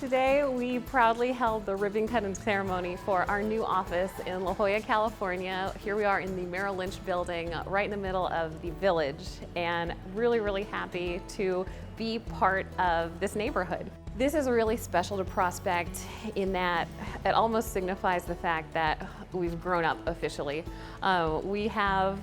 [SPEAKER 14] Today, we proudly held the ribbon cutting ceremony for our new office in La Jolla, California. Here we are in the Merrill Lynch building, right in the middle of the village, and really happy to be part of this neighborhood. This is really special to Prospect in that it almost signifies the fact that we've grown up officially. We have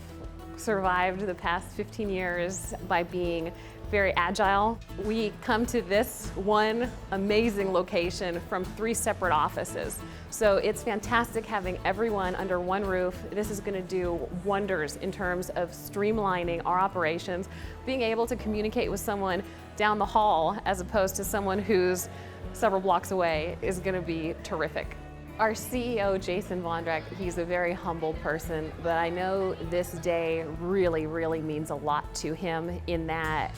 [SPEAKER 14] survived the past 15 years by being very agile. We come to this one amazing location from 3 separate offices. So it's fantastic having everyone under one roof. This is going to do wonders in terms of streamlining our operations, being able to communicate with someone down the hall as opposed to someone who's several blocks away is going to be terrific. Our CEO, Jason Vondrack, he's a very humble person, but I know this day really means a lot to him in that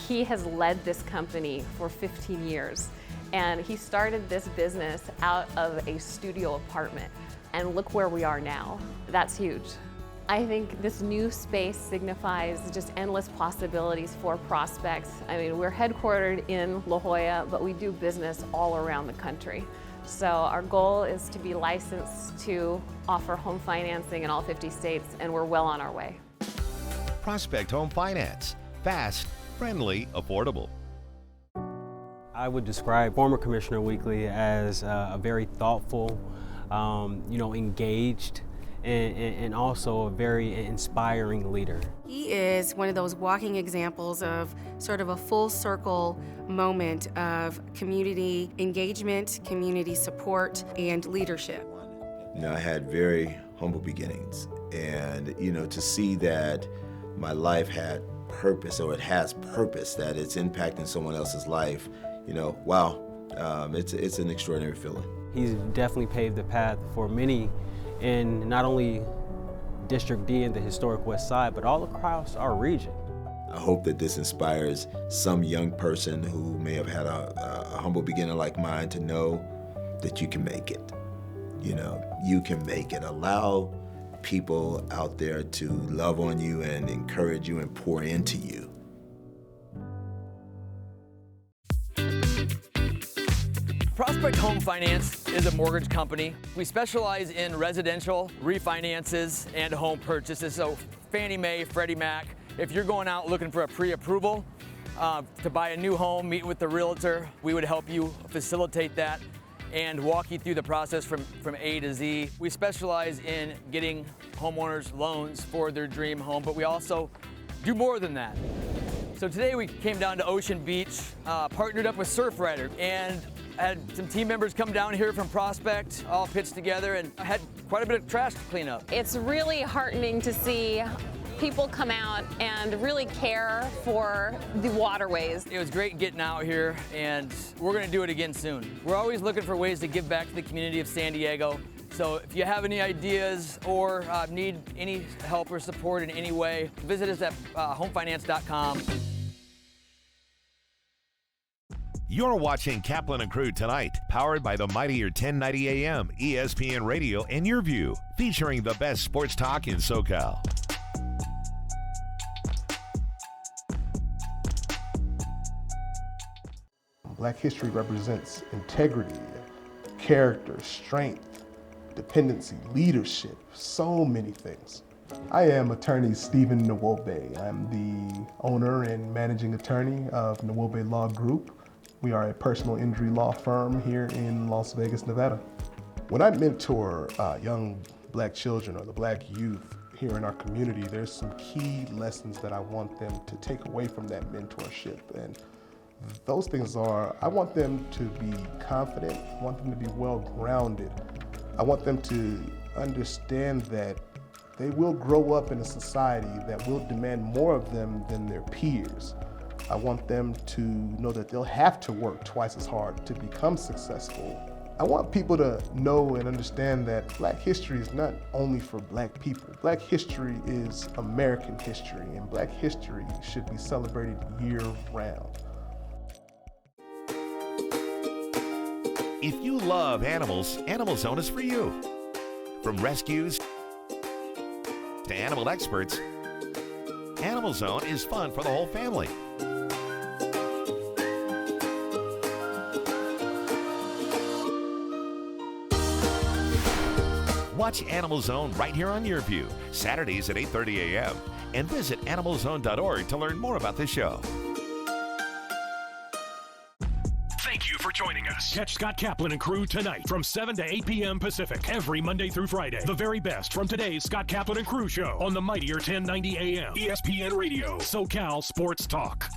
[SPEAKER 14] he has led this company for 15 years, and he started this business out of a studio apartment, and look where we are now. That's huge. I think this new space signifies just endless possibilities for prospects. I mean, we're headquartered in La Jolla, but we do business all around the country. So our goal is to be licensed to offer home financing in all 50 states, and we're well on our way.
[SPEAKER 6] Prospect Home Finance. Fast, friendly, affordable.
[SPEAKER 9] I would describe former Commissioner Weekly as a very thoughtful, engaged, and also a very inspiring leader.
[SPEAKER 10] He is one of those walking examples of sort of a full circle moment of community engagement, community support, and leadership.
[SPEAKER 11] I had very humble beginnings, and to see that my life had purpose, or it has purpose, that it's impacting someone else's life, wow, it's an extraordinary feeling.
[SPEAKER 9] He's definitely paved the path for many in not only District D and the historic West Side, but all across our region.
[SPEAKER 11] I hope that this inspires some young person who may have had a humble beginning like mine to know that you can make it. You can make it. Allow people out there to love on you and encourage you and pour into you.
[SPEAKER 13] Prospect Home Finance is a mortgage company. We specialize in residential refinances and home purchases. So Fannie Mae, Freddie Mac. If you're going out looking for a pre-approval to buy a new home, meet with the realtor, we would help you facilitate that and walk you through the process from A to Z. We specialize in getting homeowners loans for their dream home, but we also do more than that. So today we came down to Ocean Beach, partnered up with Surfrider, and had some team members come down here from Prospect, all pitched together, and had quite a bit of trash to clean up.
[SPEAKER 14] It's really heartening to see people come out and really care for the waterways.
[SPEAKER 13] It was great getting out here, and we're going to do it again soon. We're always looking for ways to give back to the community of San Diego. So if you have any ideas or need any help or support in any way, visit us at homefinance.com.
[SPEAKER 6] You're watching Kaplan and Crew tonight, powered by the mightier 1090 AM, ESPN Radio, and Your View, featuring the best sports talk in SoCal.
[SPEAKER 24] Black history represents integrity, character, strength, dependency, leadership, so many things. I am attorney Stephen Nwobe. I'm the owner and managing attorney of Nwobe Law Group. We are a personal injury law firm here in Las Vegas, Nevada. When I mentor young Black children or the Black youth here in our community, there's some key lessons that I want them to take away from that mentorship. And those things are, I want them to be confident, I want them to be well-grounded. I want them to understand that they will grow up in a society that will demand more of them than their peers. I want them to know that they'll have to work twice as hard to become successful. I want people to know and understand that Black history is not only for Black people. Black history is American history, and Black history should be celebrated year-round.
[SPEAKER 6] If you love animals, Animal Zone is for you. From rescues to animal experts, Animal Zone is fun for the whole family. Watch Animal Zone right here on YourView, Saturdays at 8:30 a.m. And visit animalzone.org to learn more about the show.
[SPEAKER 1] Thank you for joining us. Catch Scott Kaplan and crew tonight from 7 to 8 p.m. Pacific every Monday through Friday. The very best from today's Scott Kaplan and crew show on the mightier 1090 a.m. ESPN Radio, SoCal Sports Talk.